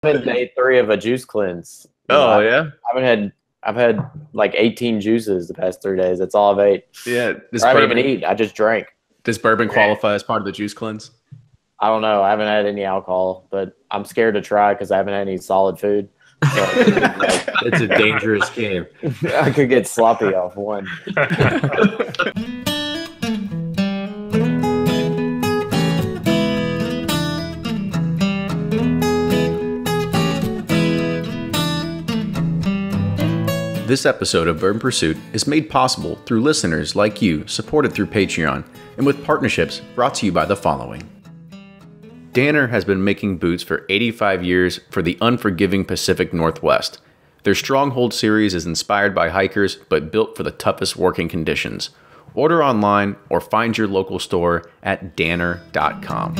been day 3 of a juice cleanse. Yeah. I've had like 18 juices the past 3 days. That's all I've ate. Yeah. I didn't even eat. I just drank. Does bourbon qualify as part of the juice cleanse? I don't know. I haven't had any alcohol, but I'm scared to try because I haven't had any solid food. So it's a dangerous game. I could get sloppy off one. This episode of Bourbon Pursuit is made possible through listeners like you, supported through Patreon, and with partnerships brought to you by the following. Danner has been making boots for 85 years for the unforgiving Pacific Northwest. Their Stronghold series is inspired by hikers, but built for the toughest working conditions. Order online or find your local store at danner.com.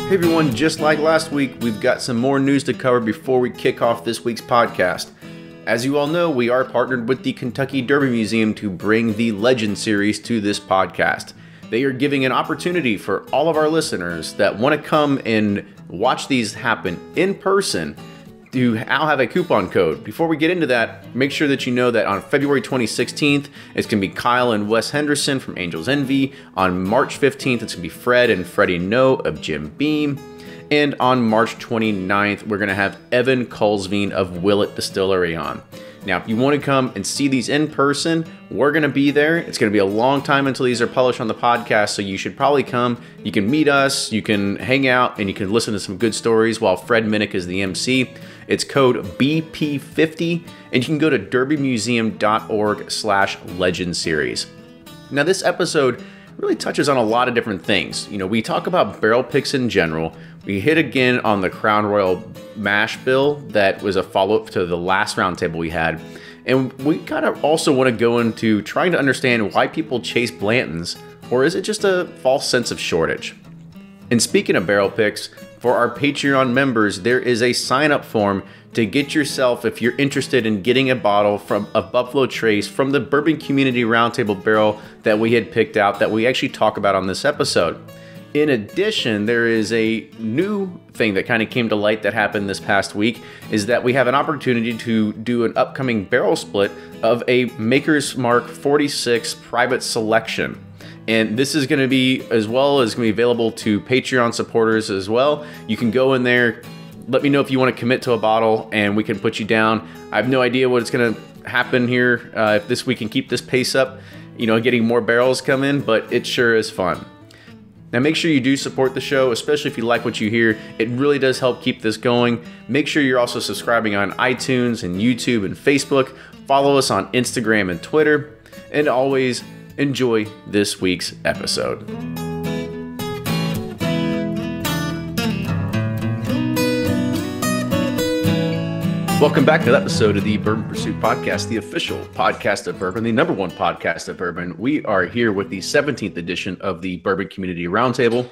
Hey everyone, just like last week, we've got some more news to cover before we kick off this week's podcast. As you all know, we are partnered with the Kentucky Derby Museum to bring the Legend series to this podcast. They are giving an opportunity for all of our listeners that want to come and watch these happen in person to now have a coupon code. Before we get into that, make sure that you know that on February 2016th, it's going to be Kyle and Wes Henderson from Angels Envy. On March 15th, it's going to be Fred and Freddie No of Jim Beam. And on March 29th, we're going to have Evan Kulsveen of Willett Distillery on. Now, if you want to come and see these in person, we're going to be there. It's going to be a long time until these are published on the podcast, so you should probably come. You can meet us, you can hang out, and you can listen to some good stories while Fred Minnick is the MC. It's code BP50, and you can go to derbymuseum.org/legend series. Now, this episode really touches on a lot of different things. You know, we talk about barrel picks in general. We hit again on the Crown Royal Mash bill that was a follow-up to the last roundtable we had. And we kind of also want to go into trying to understand why people chase Blantons, or is it just a false sense of shortage? And speaking of barrel picks, for our Patreon members, there is a sign-up form to get yourself, if you're interested in getting a bottle from a Buffalo Trace from the Bourbon Community Roundtable barrel that we had picked out that we actually talk about on this episode. In addition, there is a new thing that kind of came to light that happened this past week, is that we have an opportunity to do an upcoming barrel split of a Maker's Mark 46 private selection. And this is going to be, as well as going to be available to Patreon supporters as well. You can go in there, let me know if you want to commit to a bottle, and we can put you down. I have no idea what's going to happen here if this we can keep this pace up, you know, getting more barrels come in, but it sure is fun. Now make sure you do support the show, especially if you like what you hear. It really does help keep this going. Make sure you're also subscribing on iTunes and YouTube and Facebook. Follow us on Instagram and Twitter. And always enjoy this week's episode. Welcome back to the episode of the Bourbon Pursuit Podcast, the official podcast of bourbon, the number one podcast of bourbon. We are here with the 17th edition of the Bourbon Community Roundtable.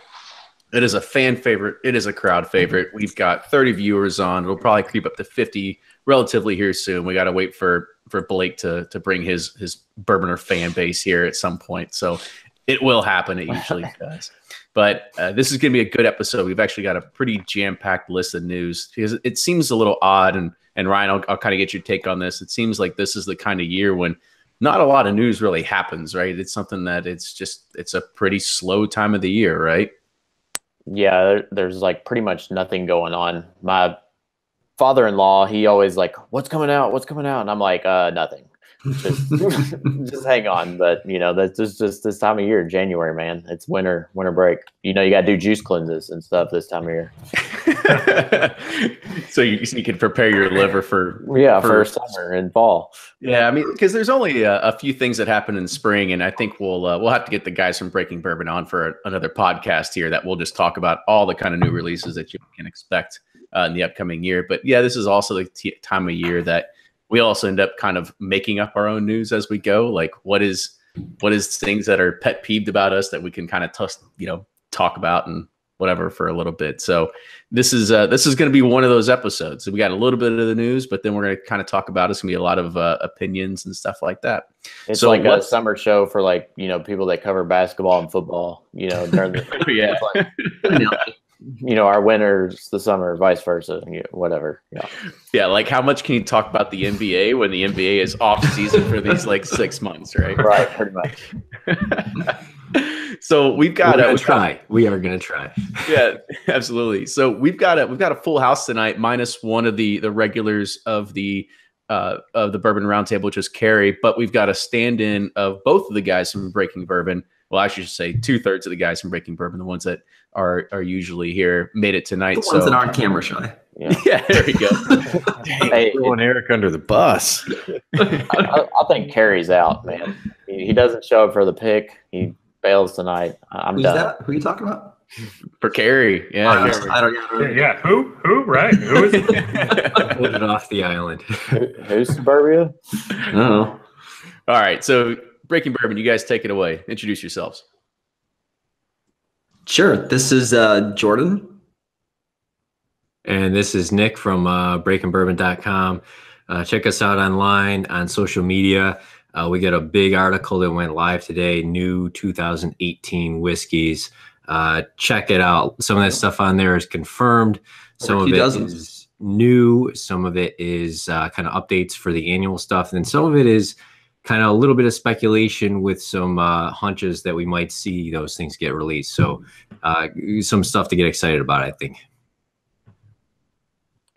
It is a fan favorite. It is a crowd favorite. We've got 30 viewers on. We'll probably creep up to 50 relatively here soon. We got to wait for Blake to bring his Bourboner fan base here at some point. So it will happen. It usually does. But this is going to be a good episode. We've actually got a pretty jam-packed list of news because it seems a little odd. And Ryan, I'll kind of get your take on this. It seems like this is the kind of year when not a lot of news really happens, right? It's something that it's a pretty slow time of the year, right? Yeah, there's like pretty much nothing going on. My father-in-law, he always like, what's coming out? And I'm like, nothing. Just hang on. But you know, that's just this time of year, January, man. It's winter break. You know, you got to do juice cleanses and stuff this time of year. So you can prepare your liver for summer and fall. Yeah, I mean, because there's only a few things that happen in spring, and I think we'll have to get the guys from Breaking Bourbon on for another podcast here that we'll just talk about all the kind of new releases that you can expect in the upcoming year. But yeah, this is also the time of year that we also end up kind of making up our own news as we go. Like what is things that are pet peeved about us that we can kind of talk about and whatever for a little bit. So this is going to be one of those episodes. So we got a little bit of the news, but then we're going to kind of talk about it's going to be a lot of opinions and stuff like that. It's so like a summer show for like, people that cover basketball and football, during the like, our winters the summer, vice versa, whatever. Yeah, like how much can you talk about the NBA when the NBA is off season for these like 6 months, right? Right, pretty much. So we are going to try. Yeah, absolutely. So we've got a full house tonight, minus one of the regulars of the Bourbon Roundtable, which is Carrie. But we've got a stand-in of both of the guys from Breaking Bourbon. Well, I should say 2/3 of the guys from Breaking Bourbon, the ones that are usually here, made it tonight. The ones that aren't camera shy. Yeah, there we go. Hey, throwing Eric under the bus. I think Carrie's out, man. He doesn't show up for the pick. He bails tonight. I'm done. Who are you talking about? For Carrie, yeah. I don't know. Yeah, who? Right? Who is it? Pulled it off the island. Who's Suburbia? No. All right, so Breaking Bourbon, you guys take it away. Introduce yourselves. Sure. This is Jordan. And this is Nick from breakingbourbon.com. Check us out online on social media. We got a big article that went live today, new 2018 whiskeys. Check it out. Some of that stuff on there is confirmed. Some of it is new. Some of it is kind of updates for the annual stuff. And then some of it is kind of a little bit of speculation with some hunches that we might see those things get released. So some stuff to get excited about, I think.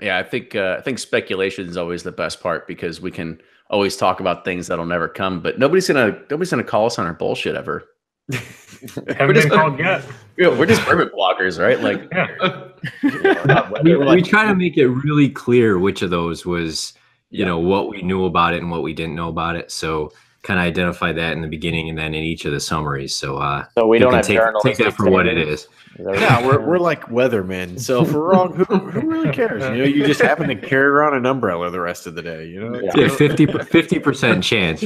Yeah, I think speculation is always the best part because we can always talk about things that'll never come, but nobody's gonna call us on our bullshit ever. Haven't been called yet. We're just bourbon bloggers, right? Like, we try to make it really clear which of those was, what we knew about it and what we didn't know about it. So kind of identify that in the beginning and then in each of the summaries. So we don't have take that for what it is. Yeah, we're like weathermen. So if we're wrong, who really cares? You just happen to carry around an umbrella the rest of the day. Yeah, 50% chance.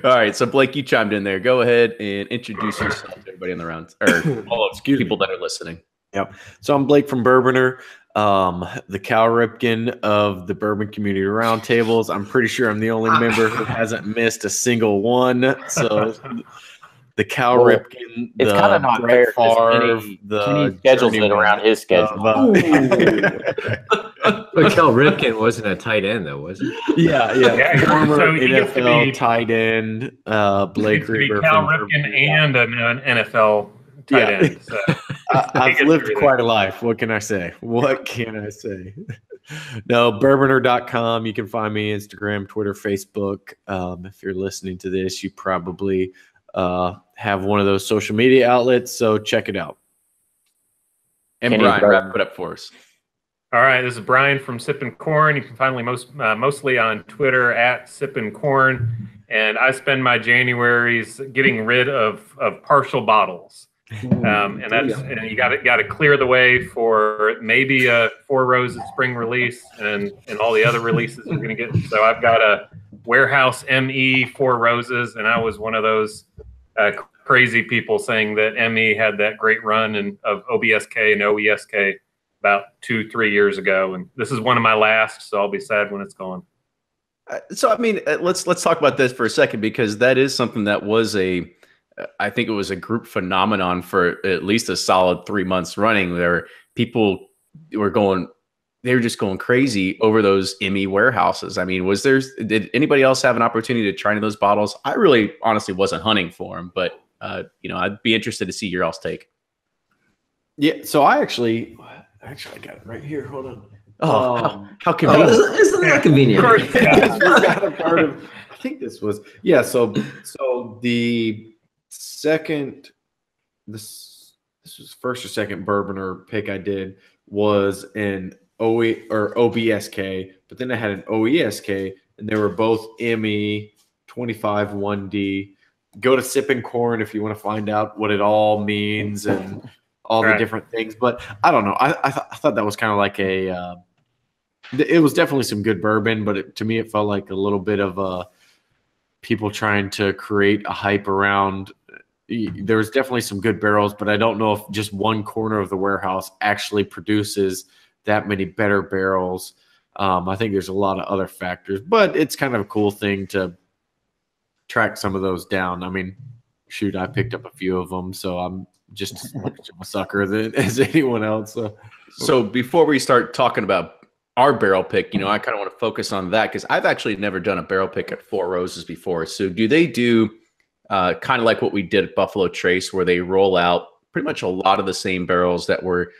All right, so Blake, you chimed in there. Go ahead and introduce yourself to everybody on the round, or all of people that are listening. Yep. So I'm Blake from Bourboner, the Cal Ripken of the Bourbon Community Roundtables. I'm pretty sure I'm the only member who hasn't missed a single one. So the Cal Ripken, it's kind of not fair. Kenny schedules it around his schedule. But Cal Ripken wasn't a tight end, though, was he? Yeah. Former so NFL tight end, Blake Reber. Cal Ripken and an NFL tight end. So. I've lived quite a life. What can I say? No, bourboner.com. You can find me Instagram, Twitter, Facebook. If you're listening to this, you probably have one of those social media outlets, so check it out. And Brian, wrap it up for us. All right, this is Brian from Sippin' Corn. You can find me mostly on Twitter at Sippin' Corn, and I spend my Januaries getting rid of partial bottles, and you got to clear the way for maybe a Four Roses spring release and all the other releases you're going to get. So I've got a Warehouse ME Four Roses, and I was one of those crazy people saying that ME had that great run of OBSK and OESK about 2-3 years ago, and this is one of my last, so I'll be sad when it's gone. So I mean, let's talk about this for a second, because that is something that was I think it was a group phenomenon for at least a solid 3 months running. There people were just going crazy over those ME warehouses. I mean, did anybody else have an opportunity to try any of those bottles? I really honestly wasn't hunting for them, but I'd be interested to see your all's take. Yeah, so I actually got it right here. Hold on. Oh, how convenient! Isn't that convenient? I think this was So the second, this was first or second Bourboner pick I did was an OE or OBSK, but then I had an OESK, and they were both ME 25 1D. Go to Sippin' Corn if you want to find out what it all means and all the different things. But I don't know. I thought that was kind of like it was definitely some good bourbon, but to me it felt like a little bit of people trying to create a hype around there was definitely some good barrels, but I don't know if just one corner of the warehouse actually produces that many better barrels. I think there's a lot of other factors, but it's kind of a cool thing to track some of those down. I mean, shoot, I picked up a few of them, so I'm just as much of a sucker as anyone else. So before we start talking about our barrel pick, I kind of want to focus on that because I've actually never done a barrel pick at Four Roses before. So do they do kind of like what we did at Buffalo Trace, where they roll out pretty much a lot of the same barrels that were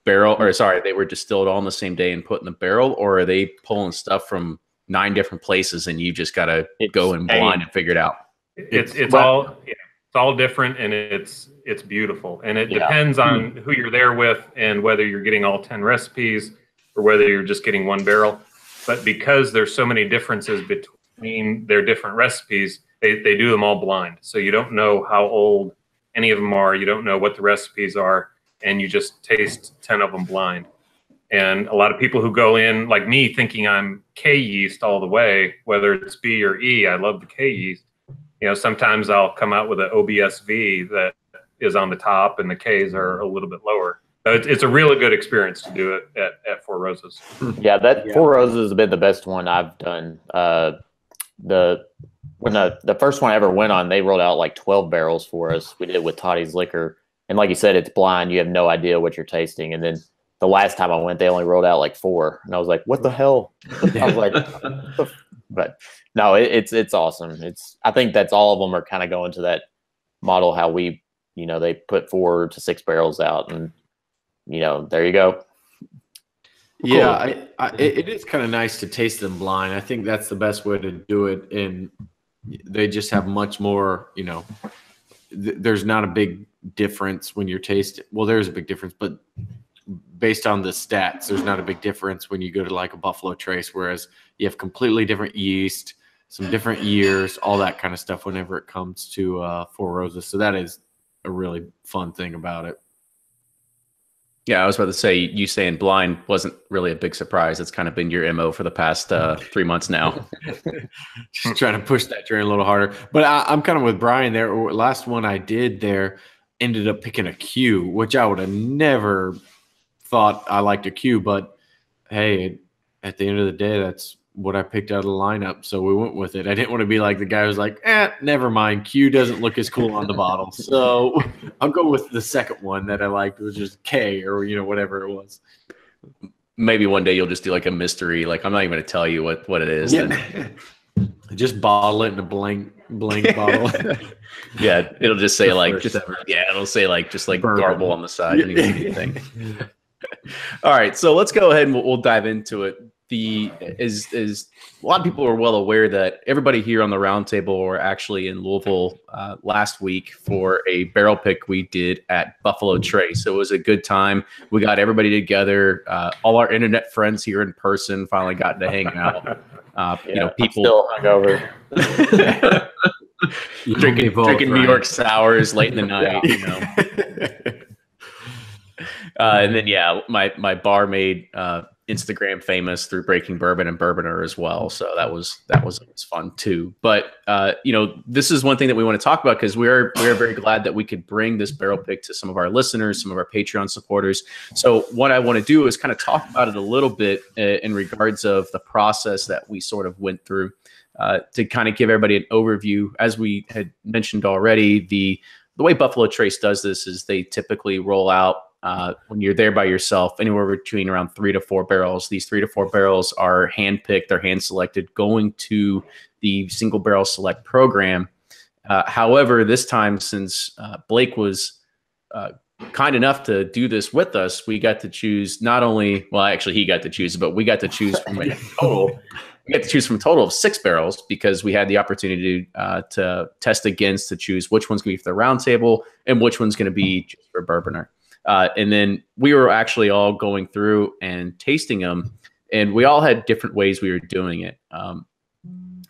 they were distilled all on the same day and put in the barrel, or are they pulling stuff from 9 different places and you just got to go in blind and figure it out? It's all different, and it's beautiful, and it depends on who you're there with and whether you're getting all 10 recipes or whether you're just getting one barrel. But because there's so many differences between their different recipes, they do them all blind. So you don't know how old any of them are. You don't know what the recipes are, and you just taste 10 of them blind. And a lot of people who go in, like me, thinking I'm K yeast all the way, whether it's B or E, I love the K yeast. Sometimes I'll come out with an OBSV that is on the top and the Ks are a little bit lower. So it's a really good experience to do it at Four Roses. Yeah, Four Roses has been the best one I've done. The first one I ever went on, they rolled out like 12 barrels for us. We did it with Toddy's Liquor. And like you said, it's blind. You have no idea what you're tasting. And then the last time I went, they only rolled out like 4. And I was like, what the hell? I was like, but no, it's awesome. I think that's all of them are kind of going to that model, how we, they put 4 to 6 barrels out and, there you go. Yeah, cool. It is kind of nice to taste them blind. I think that's the best way to do it. And they just have much more, there's not a big difference when you're tasting. Well, there's a big difference, but based on the stats, there's not a big difference when you go to like a Buffalo Trace, whereas you have completely different yeast, some different years, all that kind of stuff whenever it comes to Four Roses. So that is a really fun thing about it. Yeah, I was about to say, you saying blind wasn't really a big surprise. It's kind of been your MO for the past 3 months now. Just trying to push that train a little harder. But I'm kind of with Brian there. Last one I did there ended up picking a Q, which I would have never thought I liked a Q. But, hey, at the end of the day, that's what I picked out of the lineup. So we went with it. I didn't want to be like the guy who's like, never mind. Q doesn't look as cool on the bottle. So I'll go with the second one that I liked, which is K or, whatever it was. Maybe one day you'll just do like a mystery. Like, I'm not even going to tell you what it is. Yeah. Just bottle it in a blank bottle. Yeah. It'll just say it'll say just Bourbon. garble on the side. Anything. All right. So let's go ahead and we'll dive into it. Is a lot of people are well aware that everybody here on the roundtable were actually in Louisville last week for a barrel pick we did at Buffalo Trace. So it was a good time. We got everybody together. All our internet friends here in person finally got to hang out. People still hungover. drinking New York sours late in the night. And then my barmaid Instagram famous through Breaking Bourbon and Bourboner as well. So that was fun too. But this is one thing that we want to talk about because we are very glad that we could bring this barrel pick to some of our listeners, some of our Patreon supporters. So what I want to do is kind of talk about it a little bit in regards of the process that we sort of went through to kind of give everybody an overview. As we had mentioned already, the way Buffalo Trace does this is they typically roll out when you're there by yourself, anywhere between around 3 to 4 barrels. These 3 to 4 barrels are hand-picked, they're hand-selected, going to the single barrel select program. However, this time, since Blake was kind enough to do this with us, we got to choose not only, well, actually he got to choose, but we got to choose from a total. We got to choose from a total of 6 barrels because we had the opportunity to test against to choose which one's going to be for the round table and which one's going to be just for Bourboner. And then we were actually all going through and tasting them, and we all had different ways we were doing it.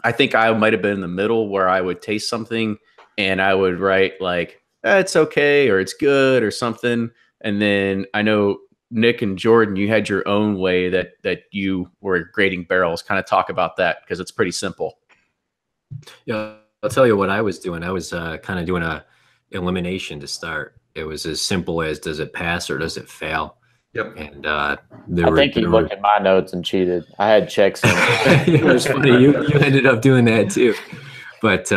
I think I might have been in the middle where I would taste something and I would write like, it's okay, or it's good, or something. And then I know Nick and Jordan, you had your own way that you were grading barrels. Kind of talk about that because it's pretty simple. Yeah, I'll tell you what I was doing. I was kind of doing a elimination to start. It was as simple as, does it pass or does it fail? Yep. And I think he looked at my notes and cheated. I had checks in. It was funny. You ended up doing that too. But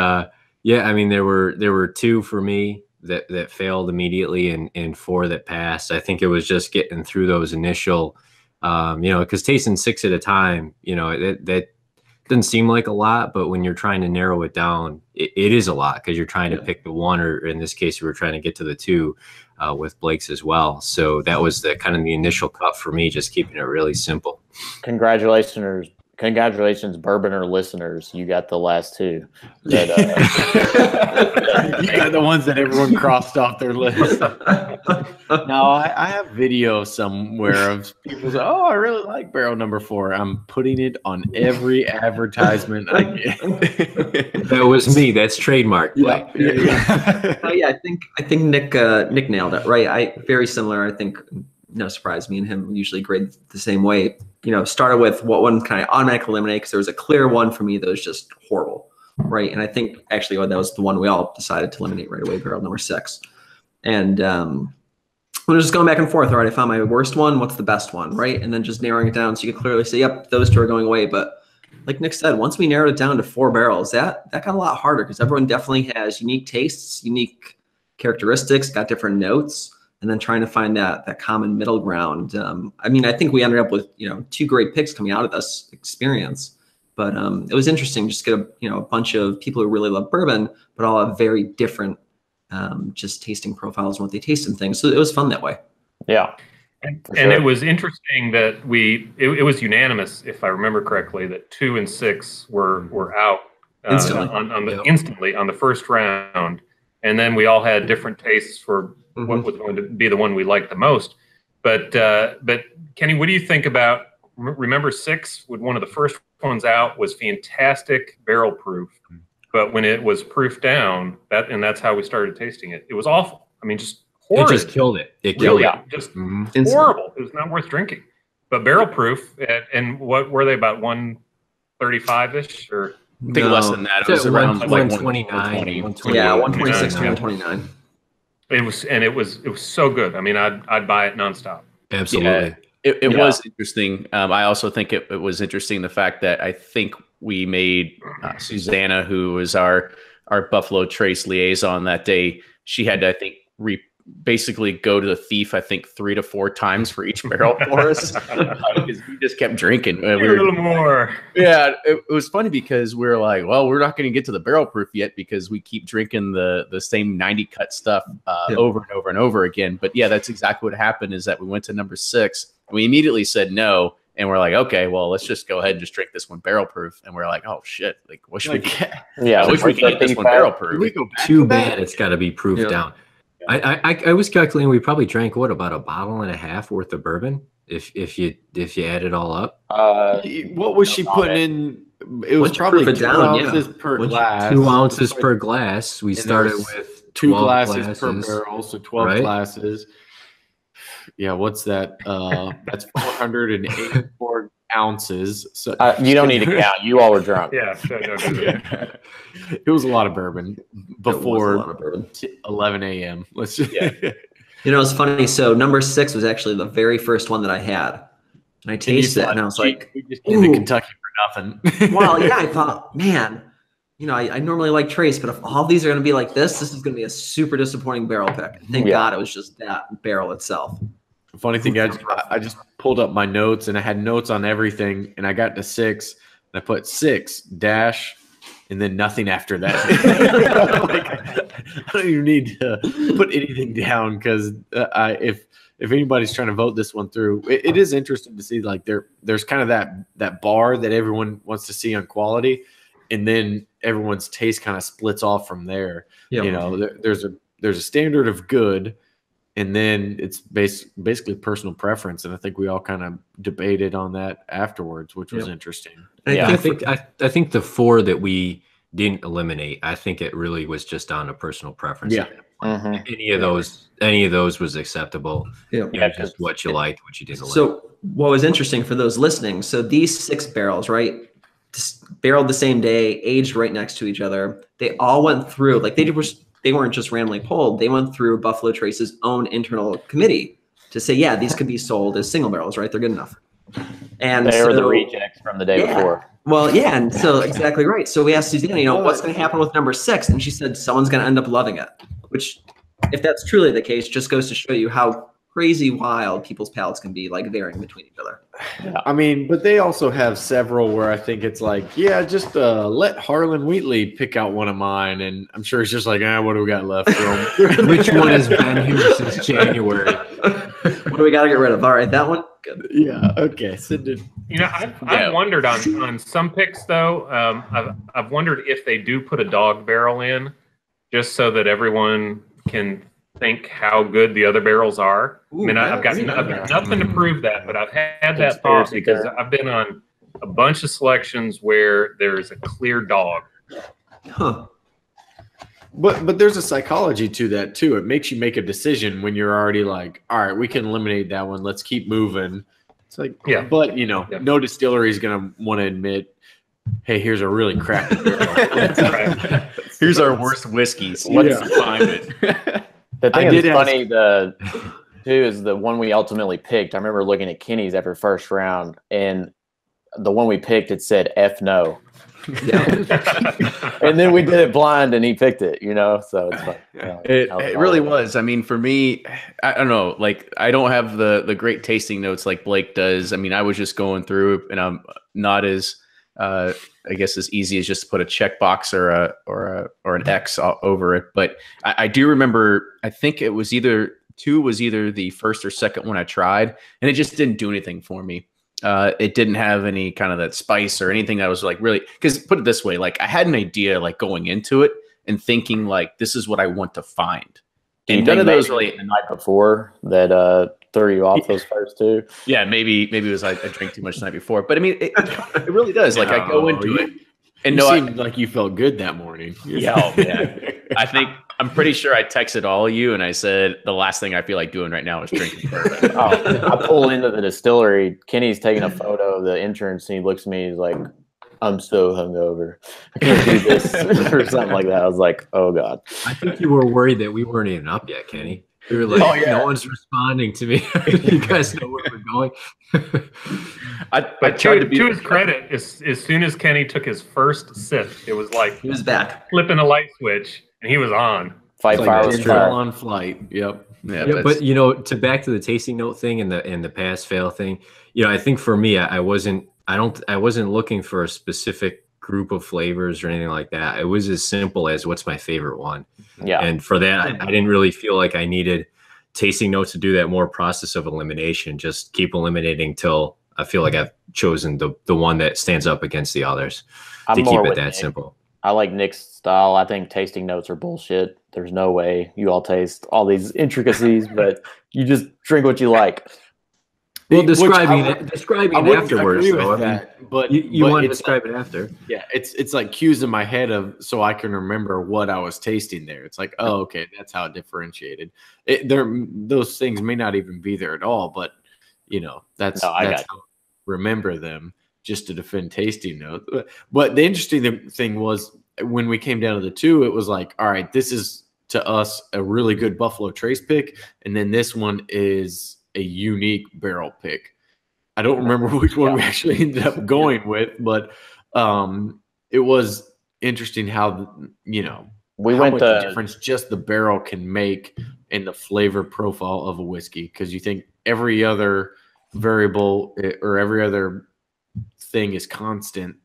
yeah, I mean, there were 2 for me that failed immediately and 4 that passed. I think it was just getting through those initial, because tasting 6 at a time, that doesn't seem like a lot, but when you're trying to narrow it down, it is a lot, because you're trying to pick the 1, or in this case, we were trying to get to the 2 with Blake's as well. So that was the kind of the initial cut for me, just keeping it really simple. Congratulations, Bourboner listeners. You got the last 2. That, You got the ones that everyone crossed off their list. No, I have video somewhere of people say, "Oh, I really like barrel number 4." I'm putting it on every advertisement I get. That was me. That's trademark. Yeah. Oh yeah, I think Nick nailed it, right? Very similar. I think no surprise, me and him usually grade the same way. Started with what one can I automatically eliminate, because there was a clear one for me that was just horrible, right? And I think actually that was the one we all decided to eliminate right away, barrel number 6. And we're just going back and forth. All right, I found my worst one. What's the best one, right? And then just narrowing it down so you can clearly say, yep, those 2 are going away. But like Nick said, once we narrowed it down to 4 barrels, that got a lot harder, because everyone definitely has unique tastes, unique characteristics, got different notes, and then trying to find that common middle ground. I mean, I think we ended up with 2 great picks coming out of this experience. But it was interesting just to get a bunch of people who really love bourbon, but all have very different just tasting profiles and what they taste and things. So it was fun that way. Yeah. And sure. it was interesting that it was unanimous, if I remember correctly, that 2 and 6 were out instantly on the first round. And then we all had different tastes for what was going to be the one we liked the most. But Kenny, what do you think about, remember 6, with one of the first ones out, was fantastic barrel proof. But when it was proof down, that's how we started tasting it. It was awful. I mean, just horrid. It just killed it. It killed it. Just horrible. It was not worth drinking. But barrel proof, and what were they, about 135-ish? Or I think less than that. It was around 129. 120. Yeah, 126 to 129. It was so good. I mean, I'd buy it nonstop. Absolutely. Yeah. It was interesting. I also think it was interesting, the fact that I think we made Susanna, who was our Buffalo Trace liaison that day, she had to, I think, basically go to the thief, I think, 3 to 4 times for each barrel for us, because we just kept drinking. A little more. Yeah, it was funny because we were like, well, we're not going to get to the barrel proof yet because we keep drinking the same 90 cut stuff over and over and over again. But yeah, that's exactly what happened, is that we went to number 6. We immediately said no, and we're like, okay, well, let's just go ahead and just drink this one barrel proof. And we're like, oh shit, like what should we get? Yeah, I wish we could get this one barrel proof. Too bad it's got to be proofed down. I was calculating we probably drank about a bottle and a half worth of bourbon if you add it all up. What was she putting in? It was probably 2 ounces per glass. 2 ounces per glass. We started with 2 glasses per barrel, so 12 glasses. Yeah, what's that? That's 484 ounces. So you don't need to count. You all were drunk. Yeah, it was a lot of bourbon before 11 a.m. Let's just it's funny. So number 6 was actually the very first one that I had, and I tasted it, and I was like, "We just came to Kentucky for nothing." Well, yeah, I thought, man, I normally like Trace, but if all these are going to be like this is going to be a super disappointing barrel pick. Thank God it was just that barrel itself. The funny thing, I just pulled up my notes, and I had notes on everything, and I got to 6, and I put 6 dash, and then nothing after that. I don't even need to put anything down, because if anybody's trying to vote this one through, it is interesting to see, like, there's kind of that bar that everyone wants to see on quality, and then everyone's taste kind of splits off from there. There's a standard of good, and then it's basically personal preference. And I think we all kind of debated on that afterwards, which was interesting. Yeah, I think the 4 that we didn't eliminate, I think it really was just down to personal preference. Yeah. Any of those was acceptable. Yeah, just what you liked, what you didn't like. So what was interesting for those listening, so these 6 barrels, right, barreled the same day, aged right next to each other, they all went through, like they were they weren't just randomly polled. They went through Buffalo Trace's own internal committee to say, yeah, these could be sold as single barrels, right? They're good enough. And they were the rejects from the day before. Well, yeah, and so exactly right. So we asked Susanna, what's going to happen with number 6? And she said someone's going to end up loving it, which, if that's truly the case, just goes to show you how crazy wild people's palates can be, like varying between each other. Yeah. I mean, but they also have several where I think it's like, yeah, just let Harlan Wheatley pick out one of mine, and I'm sure it's just like, what do we got left? Which one has been here since January? What do we got to get rid of? All right, that one. Good. Yeah. Okay. I've wondered on some picks though. I've wondered if they do put a dog barrel in, just so that everyone can think how good the other barrels are. Ooh, I mean, I've got nothing to prove that, but I've had that thought because I've been on a bunch of selections where there's a clear dog. Huh. But there's a psychology to that too. It makes you make a decision when you're already like, all right, we can eliminate that one. Let's keep moving. It's like, but no distillery is going to want to admit, hey, here's a really crappy barrel. Here's our worst whiskeys. Let's find it. The thing that's funny, too, is the one we ultimately picked. I remember looking at Kenny's after first round, and the one we picked, it said F no. And then we did it blind, and he picked it, so it's like, it really was. I mean, for me, I don't know, like I don't have the great tasting notes like Blake does. I mean, I was just going through, and I'm not as I guess as easy as just to put a checkbox or an X over it. But I do remember, I think it was either the first or second one I tried, and it just didn't do anything for me. It didn't have any kind of that spice or anything that was like really, because put it this way, like I had an idea like going into it and thinking like, this is what I want to find. And none of those really the night before that threw you off those first two. Yeah, maybe it was I drank too much the night before, but I mean, it really does. Like I go into it and seemed like you felt good that morning. Yeah, I'm pretty sure I texted all of you and I said the last thing I feel like doing right now is drinking bourbon. I pull into the distillery. Kenny's taking a photo of the entrance and he looks at me. He's like, I'm so hungover. I can't do this or something like that. I was like, oh God. I think you were worried that we weren't even up yet, Kenny. You were like, no one's responding to me. You guys know where we're going. I tried to his credit, as soon as Kenny took his first sip, it was like he was back, flipping a light switch, and he was on. On flight. Yep. Yeah, but to back to the tasting note thing and the pass fail thing. I think for me, I wasn't looking for a specific group of flavors or anything like that. It was as simple as what's my favorite one. Yeah. And for that, I didn't really feel like I needed tasting notes to do that more process of elimination. Just keep eliminating till I feel like I've chosen the one that stands up against the others to keep it that simple. I like Nick's style. I think tasting notes are bullshit. There's no way you all taste all these intricacies, but you just drink what you like. Well, describing it afterwards, though. But you want to describe it after. Yeah, it's like cues in my head so I can remember what I was tasting there. It's like, oh, okay, that's how it differentiated. Those things may not even be there at all, but that's how I remember them just to defend tasting notes. But the interesting thing was when we came down to the two, it was like, all right, this is to us a really good Buffalo Trace pick, and then this one is a unique barrel pick. I don't remember which one we actually ended up going with, but it was interesting how we went the difference just the barrel can make in the flavor profile of a whiskey, because you think every other variable or every other thing is constant.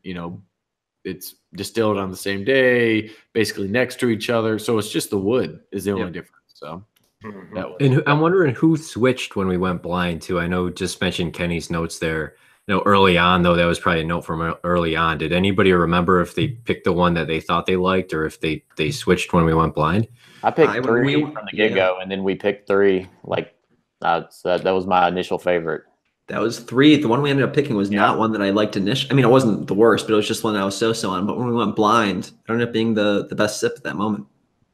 It's distilled on the same day, basically next to each other, so it's just the wood is the only difference. So. And I'm wondering who switched when we went blind too. I know just mentioned Kenny's notes there. Early on though, that was probably a note from early on. Did anybody remember if they picked the one that they thought they liked, or if they switched when we went blind? I picked 3 from the get-go, and then we picked 3. Like that was my initial favorite. That was 3. The one we ended up picking was not one that I liked initially. I mean, it wasn't the worst, but it was just one that I was so on. But when we went blind, it ended up being the best sip at that moment.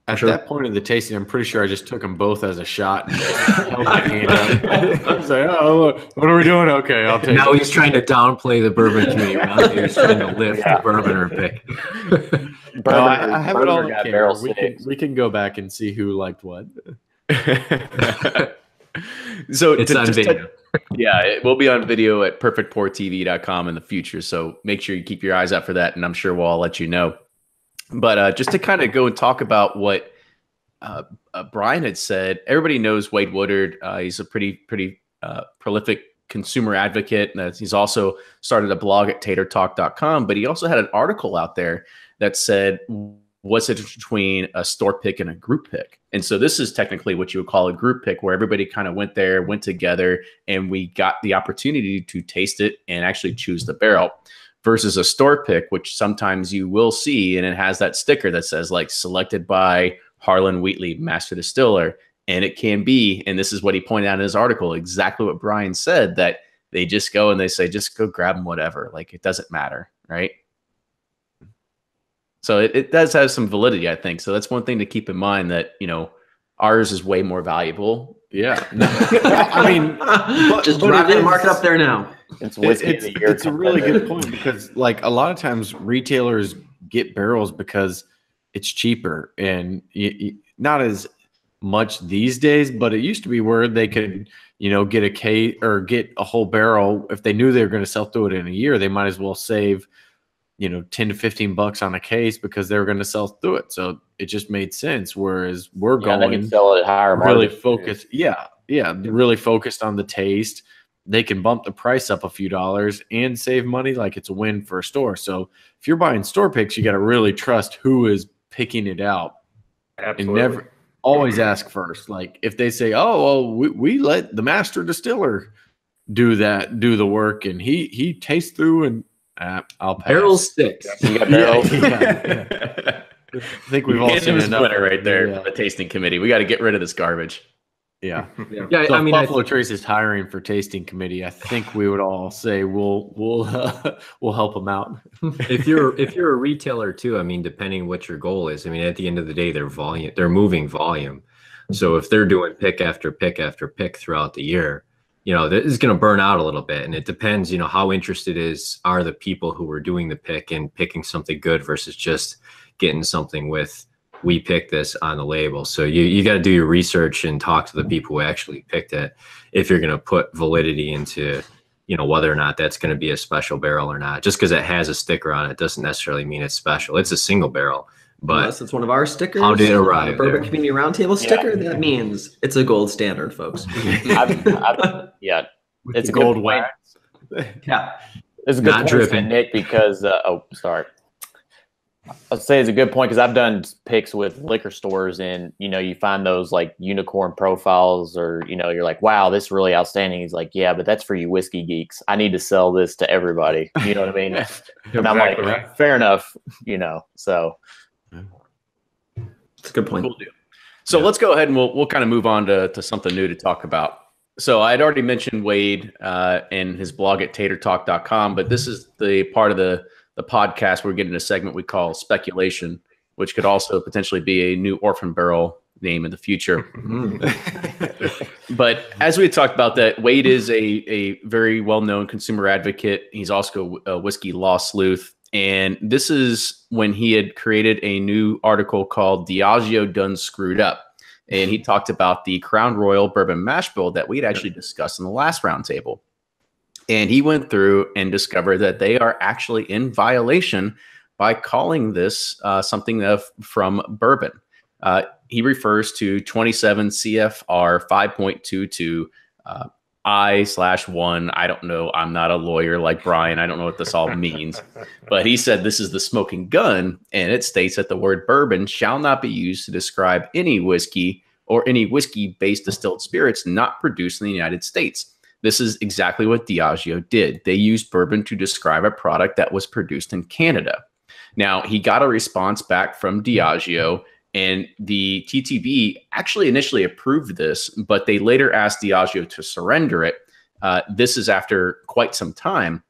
At that point of the tasting, I'm pretty sure I just took them both as a shot and held my hand up. I was like, oh, look, what are we doing? Okay, I'll take now it. He's trying to downplay the bourbon community. Now he's trying to lift the bourboner pick. Bourbon, I have it all on got camera. barrel six. We can go back and see who liked what. So It's on video. Yeah, it will be on video at perfectpourtv.com in the future. So make sure you keep your eyes out for that, and I'm sure we'll all let you know. But just to kind of go and talk about what Brian had said, everybody knows Wade Woodard. He's a pretty prolific consumer advocate. And he's also started a blog at tatertalk.com, but he also had an article out there that said, what's the difference between a store pick and a group pick? And so this is technically what you would call a group pick, where everybody kind of went together, and we got the opportunity to taste it and actually choose the barrel, versus a store pick, which sometimes you will see, and it has that sticker that says like selected by Harlan Wheatley, Master Distiller. And it can be, and this is what he pointed out in his article, exactly what Brian said, that they just go and they say, just go grab them, whatever. Like, it doesn't matter, right? So it does have some validity, I think. So that's one thing to keep in mind, that, ours is way more valuable. Yeah. I mean, just drop it and mark it up there now. It's whiskey of the year. It's a really good point, because like a lot of times retailers get barrels because it's cheaper, and not as much these days, but it used to be where they could, get a case or get a whole barrel. If they knew they were going to sell through it in a year, they might as well save, $10 to $15 on a case, because they were going to sell through it. So it just made sense. Whereas we're they going can sell it at higher really margin. focused. Yeah. Really focused on the taste. They can bump the price up a few dollars and save money. Like, it's a win for a store. So if you're buying store picks, you got to really trust who is picking it out. Absolutely. And never always ask first. Like, if they say, oh, well, we let the master distiller do the work, and he tastes through, and I'll pass. Barrel six. You got barrels. Yeah. I think we've all seen enough winner right there. Yeah. The tasting committee. We got to get rid of this garbage. Yeah. Yeah, So I if mean, Buffalo Trace is hiring for tasting committee, I think we would all say we'll help them out. if you're a retailer too, I mean, depending what your goal is, I mean, at the end of the day, they're moving volume. So if they're doing pick after pick after pick throughout the year, this is going to burn out a little bit. And it depends, how interested are the people who are doing the pick and picking something good versus just getting something with, we picked this on the label. So you got to do your research and talk to the people who actually picked it, if you're going to put validity into, whether or not that's going to be a special barrel or not. Just because it has a sticker on it doesn't necessarily mean it's special. It's a single barrel. But unless it's one of our stickers, how did it arrive the Bourbon there? Community Roundtable sticker, that means it's a gold standard, folks. Yeah, it's a gold good point. wax. Yeah. It's a good Not point, dripping. Nick, because sorry. I'll say it's a good point, because I've done picks with liquor stores, and you find those like unicorn profiles, or you're like, wow, this is really outstanding. He's like, yeah, but that's for you whiskey geeks. I need to sell this to everybody. You know what I mean? And I'm like, Exactly right. fair enough. So It's a good point. Cool deal. So let's go ahead and we'll kind of move on to something new to talk about. So I'd already mentioned Wade and his blog at tatertalk.com, but this is the part of the podcast where we're getting a segment we call speculation, which could also potentially be a new orphan barrel name in the future. But as we talked about, that Wade is a very well-known consumer advocate. He's also a whiskey law sleuth. And this is when he had created a new article called Diageo Done Screwed Up. And he talked about the Crown Royal Bourbon Mash bill that we'd actually discussed in the last roundtable. And he went through and discovered that they are actually in violation by calling this something from bourbon. He refers to 27 CFR 5.22 I/1. I don't know. I'm not a lawyer like Brian. I don't know what this all means. But he said this is the smoking gun, and it states that the word bourbon shall not be used to describe any whiskey or any whiskey-based distilled spirits not produced in the United States. This is exactly what Diageo did. They used bourbon to describe a product that was produced in Canada. Now, he got a response back from Diageo, and the TTB actually initially approved this, but they later asked Diageo to surrender it. This is after quite some time.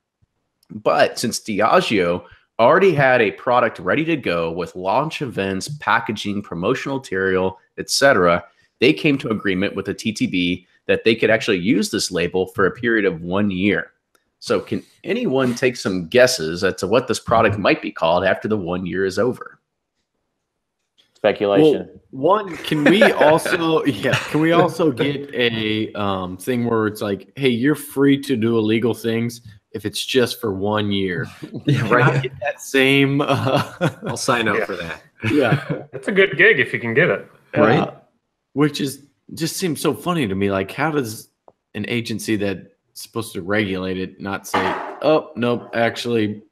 But since Diageo already had a product ready to go with launch events, packaging, promotional material, etc., they came to agreement with the TTB that they could actually use this label for a period of 1 year. So can anyone take some guesses as to what this product might be called after the 1 year is over? speculation. Well, one, can we also get a thing where it's like, hey, you're free to do illegal things if it's just for 1 year? Yeah, Can right. I get that same I'll sign up Yeah. for that. yeah. It's a good gig if you can get it. Right. Which is just seems so funny to me. Like, how does an agency that's supposed to regulate it not say, oh, nope, actually,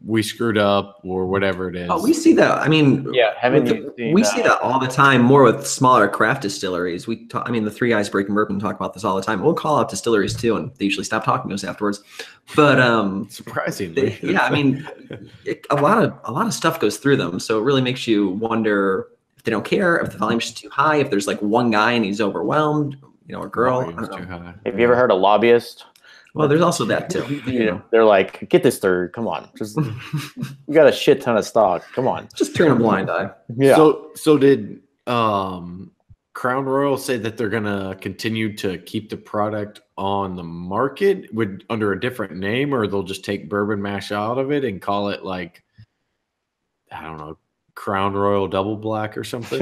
we screwed up or whatever it is? Oh, we see that. I mean, Yeah, haven't you seen, we see that all the time, more with smaller craft distilleries. I mean, the three guys breaking bourbon talk about this all the time. We'll call out distilleries too, and they usually stop talking to us afterwards. But Surprisingly, yeah, I mean, a lot of stuff goes through them, so it really makes you wonder if they don't care, if the volume's too high, if there's like one guy and he's overwhelmed, a girl. I don't know. too high. have you ever heard of lobbyist? Well, there's also that too. They're like, get this third. Come on, just you got a shit ton of stock. Come on. Just turn a blind eye. Yeah. So did Crown Royal say that they're gonna continue to keep the product on the market under a different name, or they'll just take Bourbon Mash out of it and call it like, I don't know, Crown Royal Double Black or something?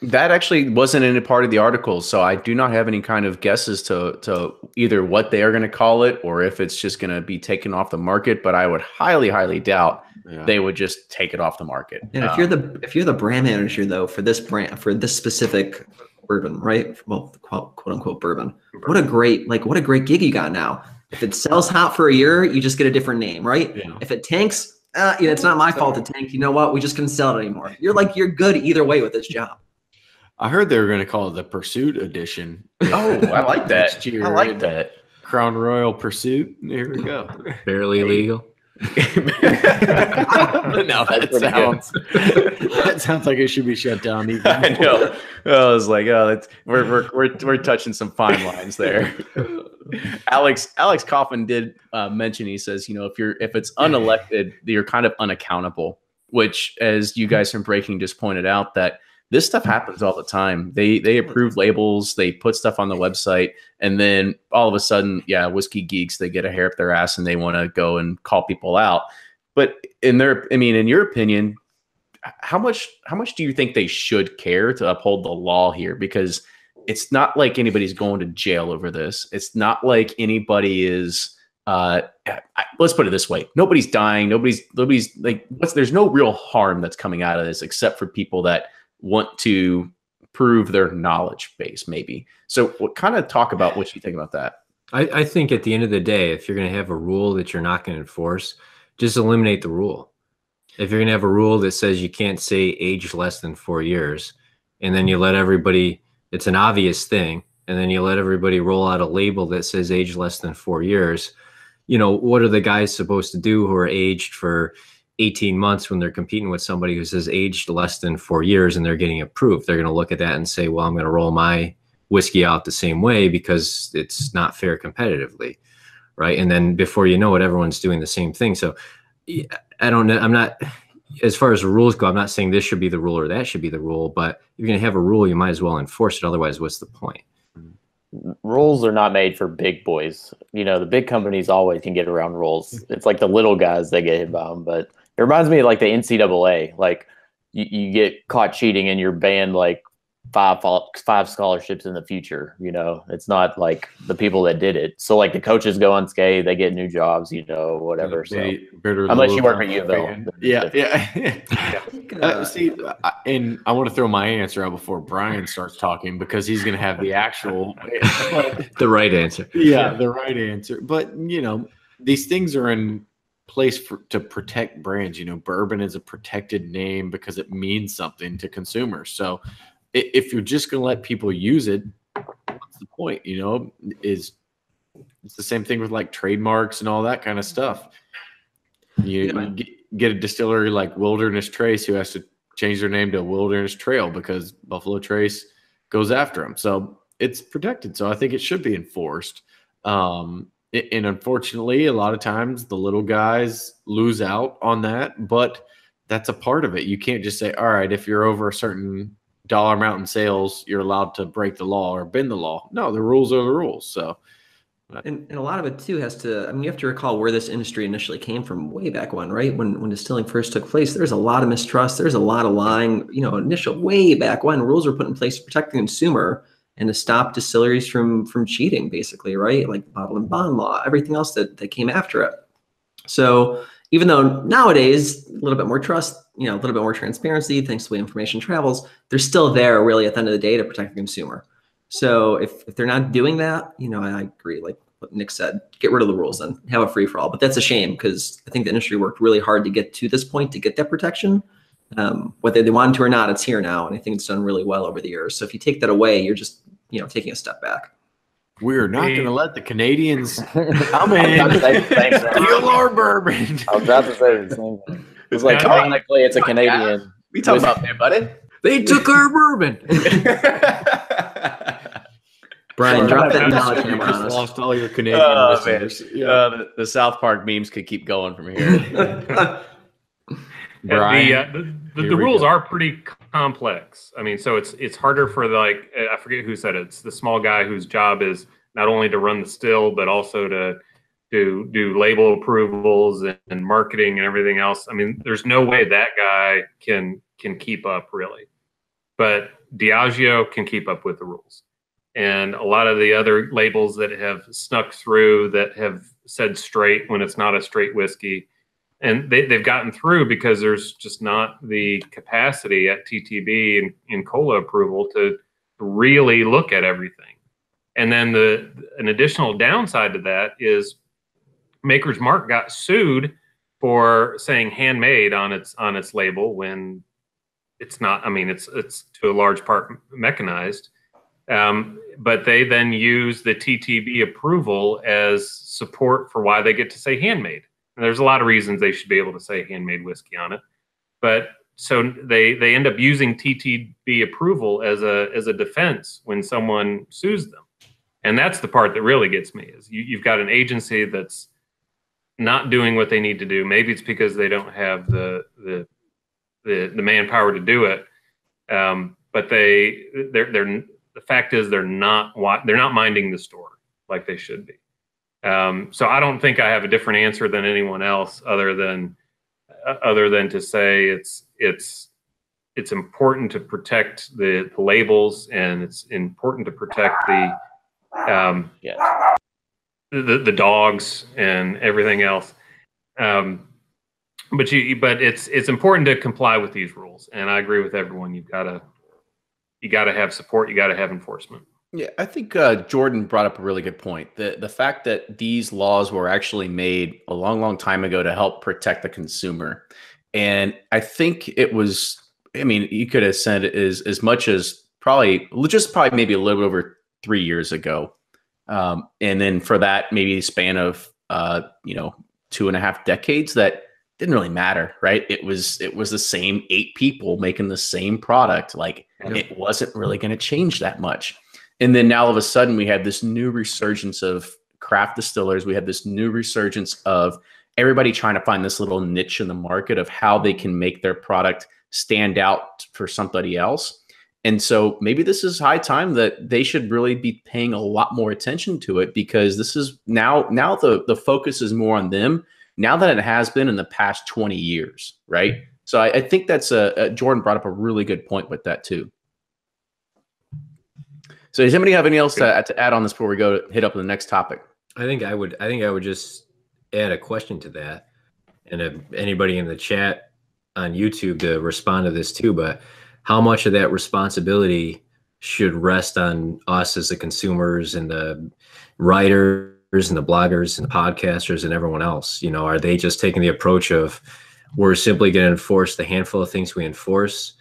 That actually wasn't any part of the article, so I do not have any kind of guesses to either what they are going to call it or if it's just going to be taken off the market. But I would highly, highly doubt they would just take it off the market. And if you're the brand manager though for this brand, for this specific bourbon, right? Well, quote unquote bourbon. What a great gig you got now. If it sells hot for a year, you just get a different name, right? Yeah. If it tanks, it's not my fault to tank. You know what? We just couldn't sell it anymore. You're good either way with this job. I heard they were going to call it the Pursuit Edition. Oh, I like that. Next year. I like that. Crown Royal Pursuit. Here we go. Barely legal. No, that sounds like it should be shut down. Even I know. I was like, we're touching some fine lines there. Alex Coffin did mention, he says, if it's unelected, you're kind of unaccountable, which, as you guys from Breaking just pointed out, that this stuff happens all the time. They approve labels, they put stuff on the website, and then all of a sudden, whiskey geeks, they get a hair up their ass and they want to go and call people out. But in your opinion, how much do you think they should care to uphold the law here? Because it's not like anybody's going to jail over this. It's not like anybody is. Let's put it this way: nobody's dying. Nobody's like. There's no real harm that's coming out of this, except for people that want to prove their knowledge base, maybe. So kind of talk about what you think about that. I think at the end of the day, if you're going to have a rule that you're not going to enforce, just eliminate the rule. If you're going to have a rule that says you can't say age less than 4 years, and then you let everybody, it's an obvious thing, and then you let everybody roll out a label that says age less than 4 years, what are the guys supposed to do who are aged for 18 months when they're competing with somebody who says aged less than 4 years and they're getting approved? They're going to look at that and say, well, I'm going to roll my whiskey out the same way because it's not fair competitively, right? And then before you know it, everyone's doing the same thing. So I don't know. I'm not, as far as the rules go, I'm not saying this should be the rule or that should be the rule, but if you're going to have a rule, you might as well enforce it. Otherwise, what's the point? Rules are not made for big boys. The big companies always can get around rules. It's like the little guys that get hit by them. But it reminds me of like the NCAA. Like you get caught cheating and you're banned like five scholarships in the future. It's not like the people that did it. So like the coaches go unscathed, they get new jobs, whatever. So unless you work at U of L. See, and I want to throw my answer out before Brian starts talking because he's going to have the actual the right answer. Yeah, the right answer. But these things are in place to protect brands. Bourbon is a protected name because it means something to consumers. So if you're just going to let people use it, what's the point? It's the same thing with like trademarks and all that kind of stuff. You get a distillery like Wilderness Trace who has to change their name to Wilderness Trail because Buffalo Trace goes after them. So it's protected. So I think it should be enforced. And unfortunately, a lot of times the little guys lose out on that, but that's a part of it. You can't just say, all right, if you're over a certain dollar amount in sales, you're allowed to break the law or bend the law. No, the rules are the rules. So And a lot of it too has to, I mean, you have to recall where this industry initially came from way back when, right? When distilling first took place, there's a lot of mistrust. There's a lot of lying, initial way back when rules were put in place to protect the consumer and to stop distilleries from cheating, basically, right? Like bottle and bond law, everything else that came after it. So even though nowadays, a little bit more trust, a little bit more transparency, thanks to the way information travels, they're still there really at the end of the day to protect the consumer. So if they're not doing that, I agree, like what Nick said, get rid of the rules and have a free for all. But that's a shame because I think the industry worked really hard to get to this point to get that protection. Whether they wanted to or not, it's here now. And I think it's done really well over the years. So if you take that away, you're just, taking a step back. We're not going to let the Canadians come in. Steal our bourbon. I was about to say the same thing. It's like, ironically, it's a Canadian. We talking about there, buddy. They took our bourbon. Brian, drop that knowledge. knowledge. You just lost all your Canadian listeners. Yeah. The South Park memes could keep going from here. Brian, the rules are pretty complex. I mean, so it's harder for I forget who said it. It's the small guy whose job is not only to run the still, but also to do label approvals and marketing and everything else. I mean, there's no way that guy can keep up really, but Diageo can keep up with the rules. And a lot of the other labels that have snuck through that have said straight when it's not a straight whiskey, and they've gotten through because there's just not the capacity at TTB and in COLA approval to really look at everything. And then an additional downside to that is Maker's Mark got sued for saying handmade on its label when it's not. I mean, it's to a large part mechanized. But they then use the TTB approval as support for why they get to say handmade. And there's a lot of reasons they should be able to say handmade whiskey on it. But so they end up using TTB approval as a defense when someone sues them. And that's the part that really gets me is you've got an agency that's not doing what they need to do. Maybe it's because they don't have the manpower to do it. But the fact is they're not minding the store like they should be. So I don't think I have a different answer than anyone else other than to say it's important to protect the labels, and it's important to protect the dogs and everything else. But it's important to comply with these rules, and I agree with everyone. You gotta have support. You gotta have enforcement. Yeah, I think Jordan brought up a really good point. The fact that these laws were actually made a long, long time ago to help protect the consumer. And I think it was, I mean, you could have said it as much as probably maybe a little bit over 3 years ago. And then for that, maybe a span of, 2.5 decades, that didn't really matter, right? It was the same 8 people making the same product. Like it wasn't really going to change that much. And then now all of a sudden we had this new resurgence of craft distillers. We had this new resurgence of everybody trying to find this little niche in the market of how they can make their product stand out for somebody else. And so maybe this is high time that they should really be paying a lot more attention to it, because this is now the focus is more on them now than it has been in the past 20 years, right? So I think that's Jordan brought up a really good point with that too. So does anybody have anything else to add on this before we go hit up the next topic? I think I would just add a question to that, and if anybody in the chat on YouTube to respond to this too. But how much of that responsibility should rest on us as the consumers and the writers and the bloggers and the podcasters and everyone else? Are they just taking the approach of we're simply going to enforce the handful of things we enforce,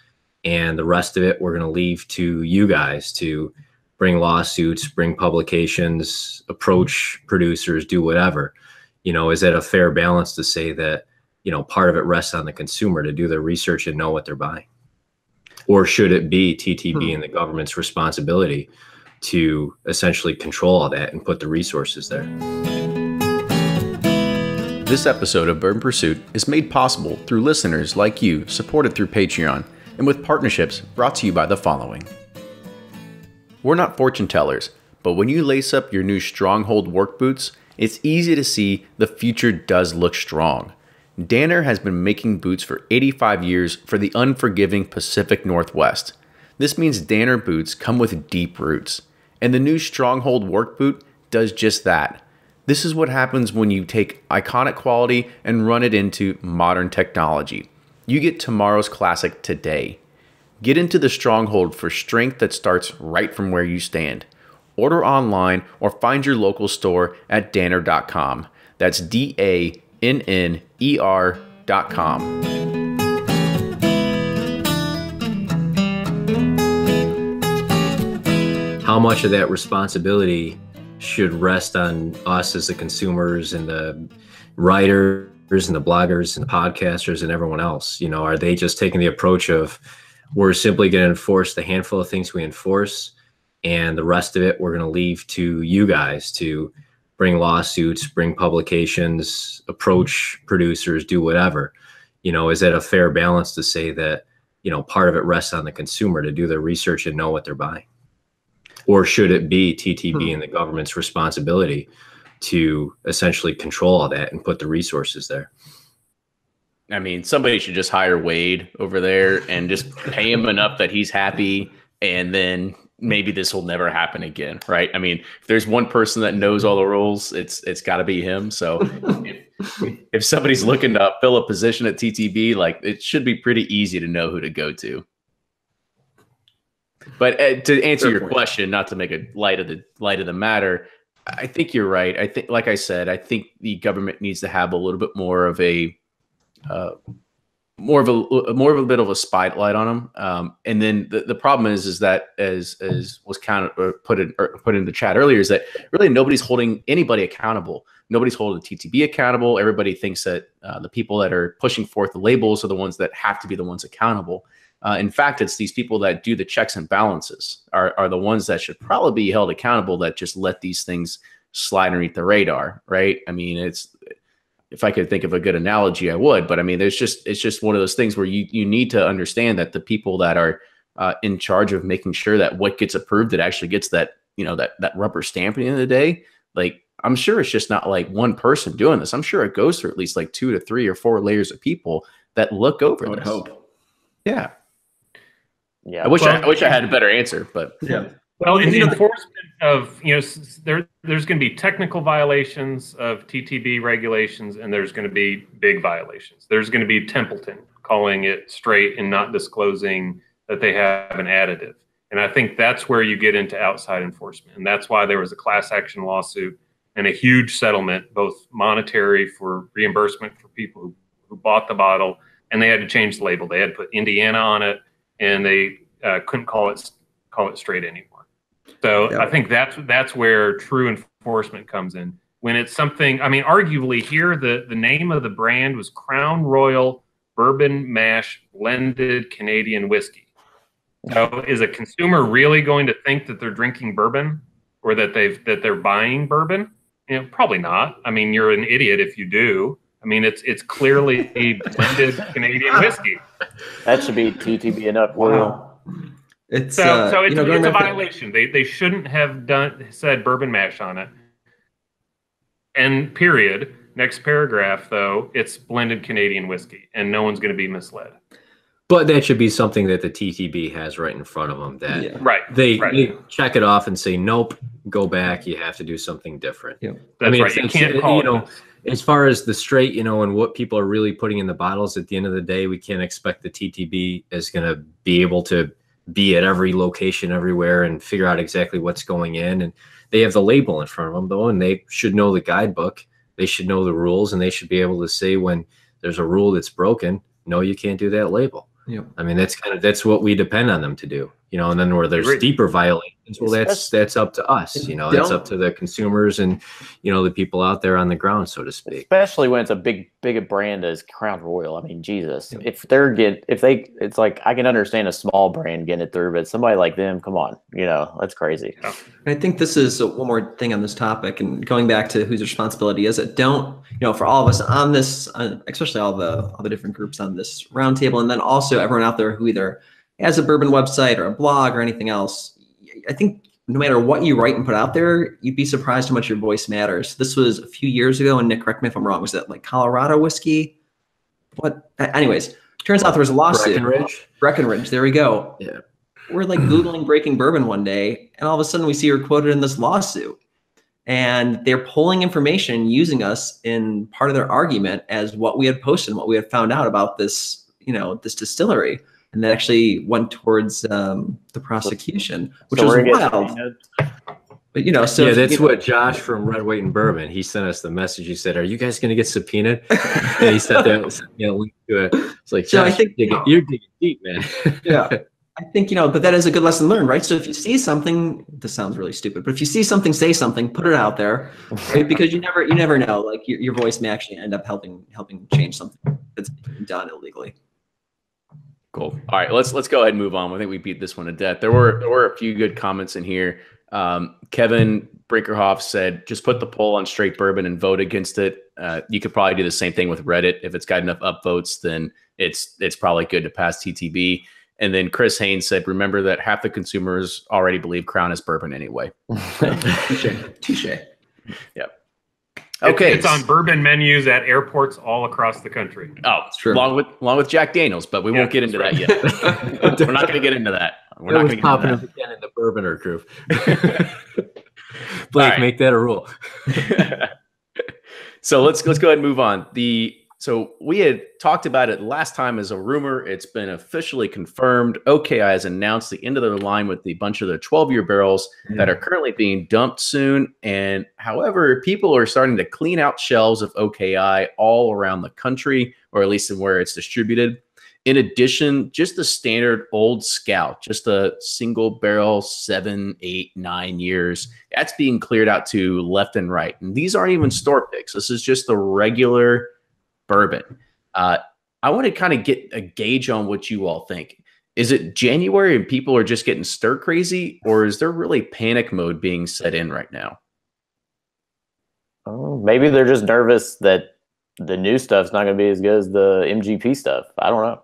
and the rest of it we're going to leave to you guys to bring lawsuits, bring publications, approach producers, do whatever? Is that a fair balance to say that, part of it rests on the consumer to do their research and know what they're buying? Or should it be TTB and the government's responsibility to essentially control all that and put the resources there? This episode of Bourbon Pursuit is made possible through listeners like you, supported through Patreon, and with partnerships brought to you by the following. We're not fortune tellers, But when you lace up your new Stronghold work boots, it's easy to see the future does look strong. Danner has been making boots for 85 years for the unforgiving Pacific Northwest. This means Danner boots come with deep roots, and the new Stronghold work boot does just that. This is what happens when you take iconic quality and run it into modern technology. You get tomorrow's classic today. Get into the Stronghold for strength that starts right from where you stand. Order online or find your local store at danner.com. That's DANNER.com. How much of that responsibility should rest on us as the consumers and the writers and the bloggers and the podcasters and everyone else? You know, are they just taking the approach of we're simply going to enforce the handful of things we enforce, and the rest of it we're going to leave to you guys to bring lawsuits, bring publications, approach producers, do whatever? You know, is that a fair balance to say that, you know, part of it rests on the consumer to do their research and know what they're buying? Or should it be TTB and the government's responsibility to essentially control all that and put the resources there? I mean, somebody should just hire Wade over there and just pay him enough that he's happy, and then maybe this will never happen again, right? I mean, if there's one person that knows all the rules, it's got to be him. So if somebody's looking to fill a position at TTB, like, it should be pretty easy to know who to go to. But to answer your question, not to make a light of the matter, I think you're right. I think, like I said, I think the government needs to have a little bit more of a bit of a spotlight on them. And then the problem is that as was kind of put in the chat earlier, is that really nobody's holding anybody accountable. Nobody's holding TTB accountable. Everybody thinks that the people that are pushing forth the labels are the ones that have to be the ones accountable. In fact, it's these people that do the checks and balances are the ones that should probably be held accountable, that just let these things slide underneath the radar, right? I mean, if I could think of a good analogy, I would, but I mean, it's just one of those things where you need to understand that the people that are in charge of making sure that what gets approved, it actually gets that, you know, that rubber stamp at the end of the day. Like, I'm sure it's just not like one person doing this. I'm sure it goes through at least like 2 to 3 or 4 layers of people that look over this. I would hope. Yeah. Yeah. I wish I had a better answer, but yeah. Well, in the enforcement of, you know, there's going to be technical violations of TTB regulations, and there's going to be big violations. There's going to be Templeton calling it straight and not disclosing that they have an additive. And I think that's where you get into outside enforcement. And that's why there was a class action lawsuit and a huge settlement, both monetary for reimbursement for people who bought the bottle, and they had to change the label. They had to put Indiana on it, and they couldn't call it straight anymore. So yeah. I think that's where true enforcement comes in. When it's something, I mean, arguably here, the name of the brand was Crown Royal Bourbon Mash Blended Canadian Whiskey. So is a consumer really going to think that they're drinking bourbon, or that they're buying bourbon? You know, probably not. I mean, you're an idiot if you do. I mean, it's clearly a blended Canadian whiskey. That should be TTB enough. Wow. It's it's a violation. They shouldn't have said bourbon mash on it. And period. Next paragraph, though, it's blended Canadian whiskey, and no one's going to be misled. But that should be something that the TTB has right in front of them. That they check it off and say, nope, go back. You have to do something different. Yeah. That's right. You can't call it. As far as the straight, and what people are really putting in the bottles, at the end of the day, we can't expect the TTB is going to be able to be at every location everywhere and figure out exactly what's going in. And they have the label in front of them, though, and they should know the guidebook. They should know the rules, and they should be able to say when there's a rule that's broken, no, you can't do that label. Yep. I mean, that's what we depend on them to do, and then where there's deeper violations, well, that's up to us, that's up to the consumers and, the people out there on the ground, so to speak. Especially when it's a big brand as Crown Royal. I mean, Jesus, it's like, I can understand a small brand getting it through, but somebody like them, come on, that's crazy. Yeah. I think this is one more thing on this topic, and going back to whose responsibility is it? Don't, for all of us on this, especially all the different groups on this roundtable, and then also everyone out there who either has a bourbon website or a blog or anything else, I think no matter what you write and put out there, you'd be surprised how much your voice matters. This was a few years ago, and Nick, correct me if I'm wrong. Was that like Colorado whiskey? What? Anyways, turns out there was a lawsuit. Breckenridge. There we go. Yeah. We're like Googling Breaking Bourbon one day, and all of a sudden we see her quoted in this lawsuit. And they're pulling information using us in part of their argument as what we had posted and what we had found out about this, this distillery. And that actually went towards the prosecution, which was wild. But so that's what Josh from Red, White, and Bourbon. He sent us the message. He said, "Are you guys going to get subpoenaed?" And he sent a link to it. It's like, Josh, I think you're digging deep, man. Yeah, I think but that is a good lesson learned, right? So if you see something, this sounds really stupid, but if you see something, say something, put it out there, right? Because you never know. Like your voice may actually end up helping change something that's being done illegally. Cool. All right, let's go ahead and move on. I think we beat this one to death. There were a few good comments in here. Kevin Brinkerhoff said, just put the poll on straight bourbon and vote against it. You could probably do the same thing with Reddit. If it's got enough upvotes, then it's probably good to pass TTB. And then Chris Haynes said, remember that half the consumers already believe Crown is bourbon anyway. Touche. Yep. Okay. It's on bourbon menus at airports all across the country. Oh, it's true. Along with Jack Daniels, but we won't get into that yet. We're not going to get into that. We're not going to popping up again in the Bourboner group. Blake, right. Make that a rule. So let's go ahead and move on. So we had talked about it last time as a rumor. It's been officially confirmed. OKI has announced the end of their line with the bunch of the 12-year barrels that are currently being dumped soon. And however, people are starting to clean out shelves of OKI all around the country, or at least in where it's distributed. In addition, just the standard old Scout, just a single barrel, 7, 8, 9 years, that's being cleared out to left and right. And these aren't even store picks. This is just the regular bourbon. I want to kind of get a gauge on what you all think. Is it January and people are just getting stir crazy, or is there really panic mode being set in right now? Oh, maybe they're just nervous that the new stuff's not going to be as good as the MGP stuff. I don't know.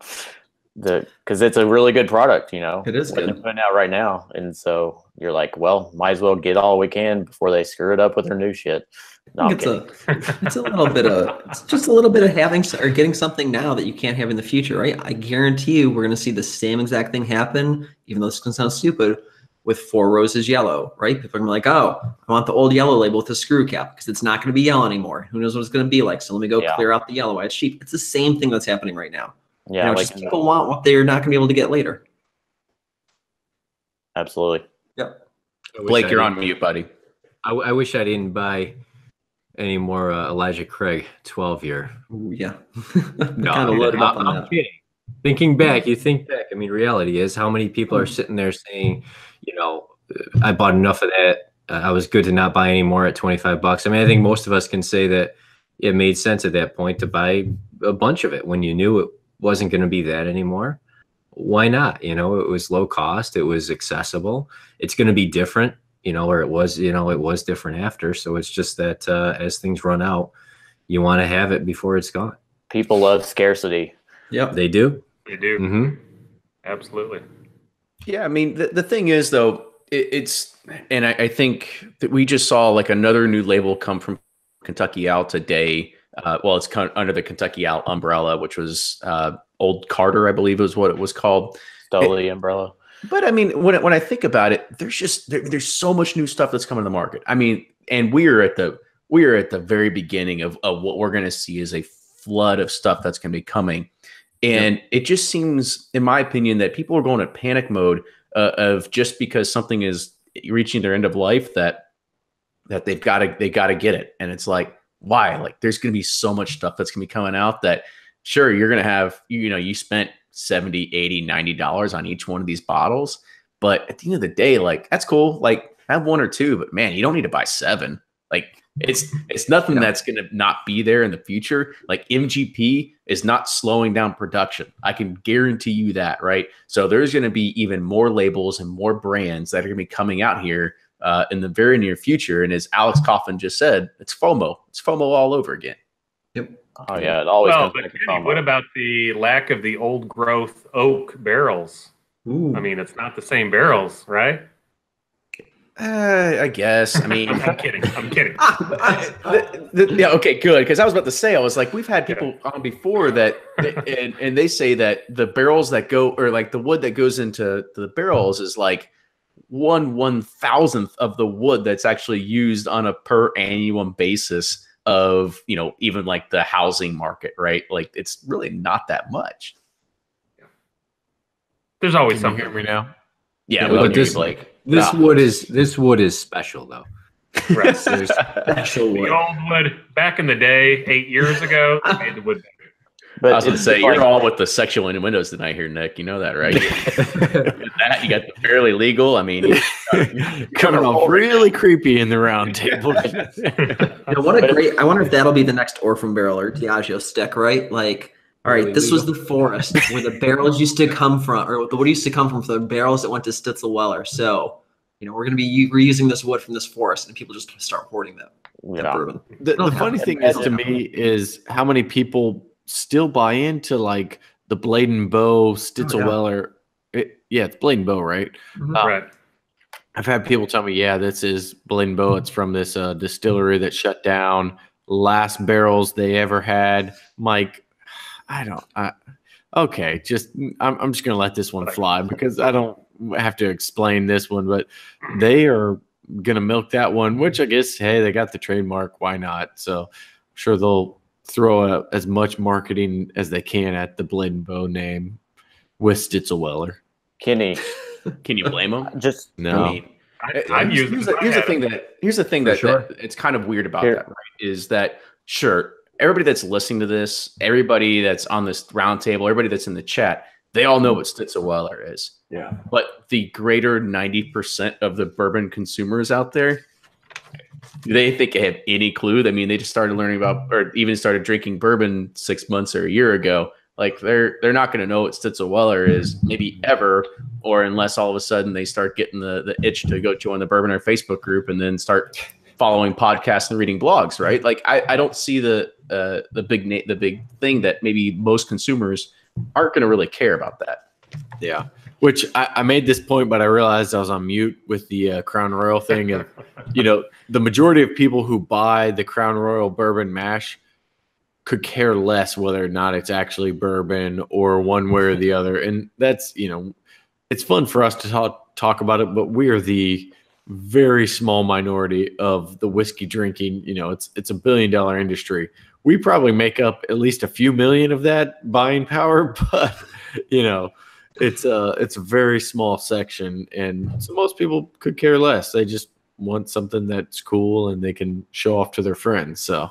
Because it's a really good product, It is good. They're putting out right now. And so you're like, well, might as well get all we can before they screw it up with their new shit. No, it's just a little bit of having or getting something now that you can't have in the future, right? I guarantee you we're going to see the same exact thing happen, even though this can sound stupid, with Four Roses Yellow, right? People are going to be like, oh, I want the old yellow label with the screw cap because it's not going to be yellow anymore. Who knows what it's going to be like? So let me go clear out the yellow. It's cheap. It's the same thing that's happening right now. Yeah, just people want what they're not going to be able to get later. Absolutely. Yep. Blake, you're on mute, buddy. I wish I didn't buy any more Elijah Craig 12-year. Yeah. No, I'm kidding. Thinking back, you think back. I mean, reality is how many people are sitting there saying, I bought enough of that. I was good to not buy any more at $25. I mean, I think most of us can say that it made sense at that point to buy a bunch of it when you knew it wasn't going to be that anymore. Why not? It was low cost. It was accessible. It's going to be different, or it was different after. So it's just that as things run out, you want to have it before it's gone. People love scarcity. Yep, they do. They do. Mm-hmm. Absolutely. Yeah, I mean, the thing is, though, and I think that we just saw like another new label come from Kentucky Owl today. It's under the Kentucky Owl umbrella, which was Old Carter, I believe is what it was called. Stole umbrella. But I mean, when I think about it, there's so much new stuff that's coming to the market. I mean, and we are at the very beginning of what we're going to see is a flood of stuff that's going to be coming. And it just seems, in my opinion, that people are going in panic mode of just because something is reaching their end of life that they got to get it. And it's like, why? Like, there's going to be so much stuff that's going to be coming out that, sure, you're going to have, you spent $70, $80, $90 on each one of these bottles. But at the end of the day, like, that's cool. Like, have one or two, but man, you don't need to buy 7. Like, it's nothing that's going to not be there in the future. Like, MGP is not slowing down production. I can guarantee you that, right? So there's going to be even more labels and more brands that are going to be coming out here in the very near future. And as Alex Coffin just said, it's FOMO. It's FOMO all over again. Yep. Oh yeah, it always comes but back to Kenny, FOMO. what about the lack of the old growth oak barrels? Ooh. I mean, it's not the same barrels, right? I guess. I mean, I'm kidding. I'm kidding. yeah, okay, good. Because I was about to say, I was like, we've had people on before that, and they say that the barrels that go, or like the wood that goes into the barrels is like 1/1000th of the wood that's actually used on a per annum basis of, you know, even like the housing market, right? Like it's really not that much. There's always Can you something. hear me now? Yeah, But but this wood is special though. Right. Special The wood. old wood back in the day, 8 years ago, they made the wood better. But I was going to it's say, like- you're all with the sexual innuendos tonight here, Nick. You know that, right? You got the fairly legal. I mean, Coming off really creepy in the round table. You know, what a great! I wonder if that'll be the next Orphan barrel or Diageo stick, right? Like, all right, this was the forest where the barrels used to come from, or the wood used to come from for the barrels that went to Stitzelweller. So, you know, we're going to be reusing this wood from this forest, and people just start hoarding that Yeah. bourbon. The funny thing is to me is how many people still buy into like the Blade and Bow Stitzelweller. Yeah, it's Blade and Bow, right? Right. I've had people tell me, yeah, this is Blade and Bow. It's from this distillery that shut down. Last barrels they ever had. Mike, okay, I'm just gonna let this one fly because I don't have to explain this one, but they are gonna milk that one, which I guess, hey, they got the trademark, why not? So I'm sure they'll throw as much marketing as they can at the Blade and Bow name with Stitzelweller. Kenny, can you blame them? just No. I mean, I've used here's it. the thing that sure. it's kind of weird about Here. that, right? Is that sure, everybody that's listening to this, everybody that's on this round table, everybody that's in the chat, they all know what Stitzelweller is. Yeah. But the greater 90% of the bourbon consumers out there, do they think they have any clue? I mean, they just started learning about, or even started drinking bourbon 6 months or a year ago. Like they're not going to know what Stitzelweller is, maybe ever, or unless all of a sudden they start getting the itch to go join the Bourbon or Facebook group and then start following podcasts and reading blogs, right? Like I don't see the big thing that maybe most consumers aren't going to really care about that. Yeah. Which I made this point, but I realized I was on mute with the Crown Royal thing. And, you know, the majority of people who buy the Crown Royal Bourbon Mash could care less whether or not it's actually bourbon or one way or the other. And that's, you know, it's fun for us to talk about it, but we are the very small minority of the whiskey drinking. You know, it's $1 billion industry. We probably make up at least a few million of that buying power, but, you know, it's a very small section, and so most people could care less. They just want something that's cool and they can show off to their friends. So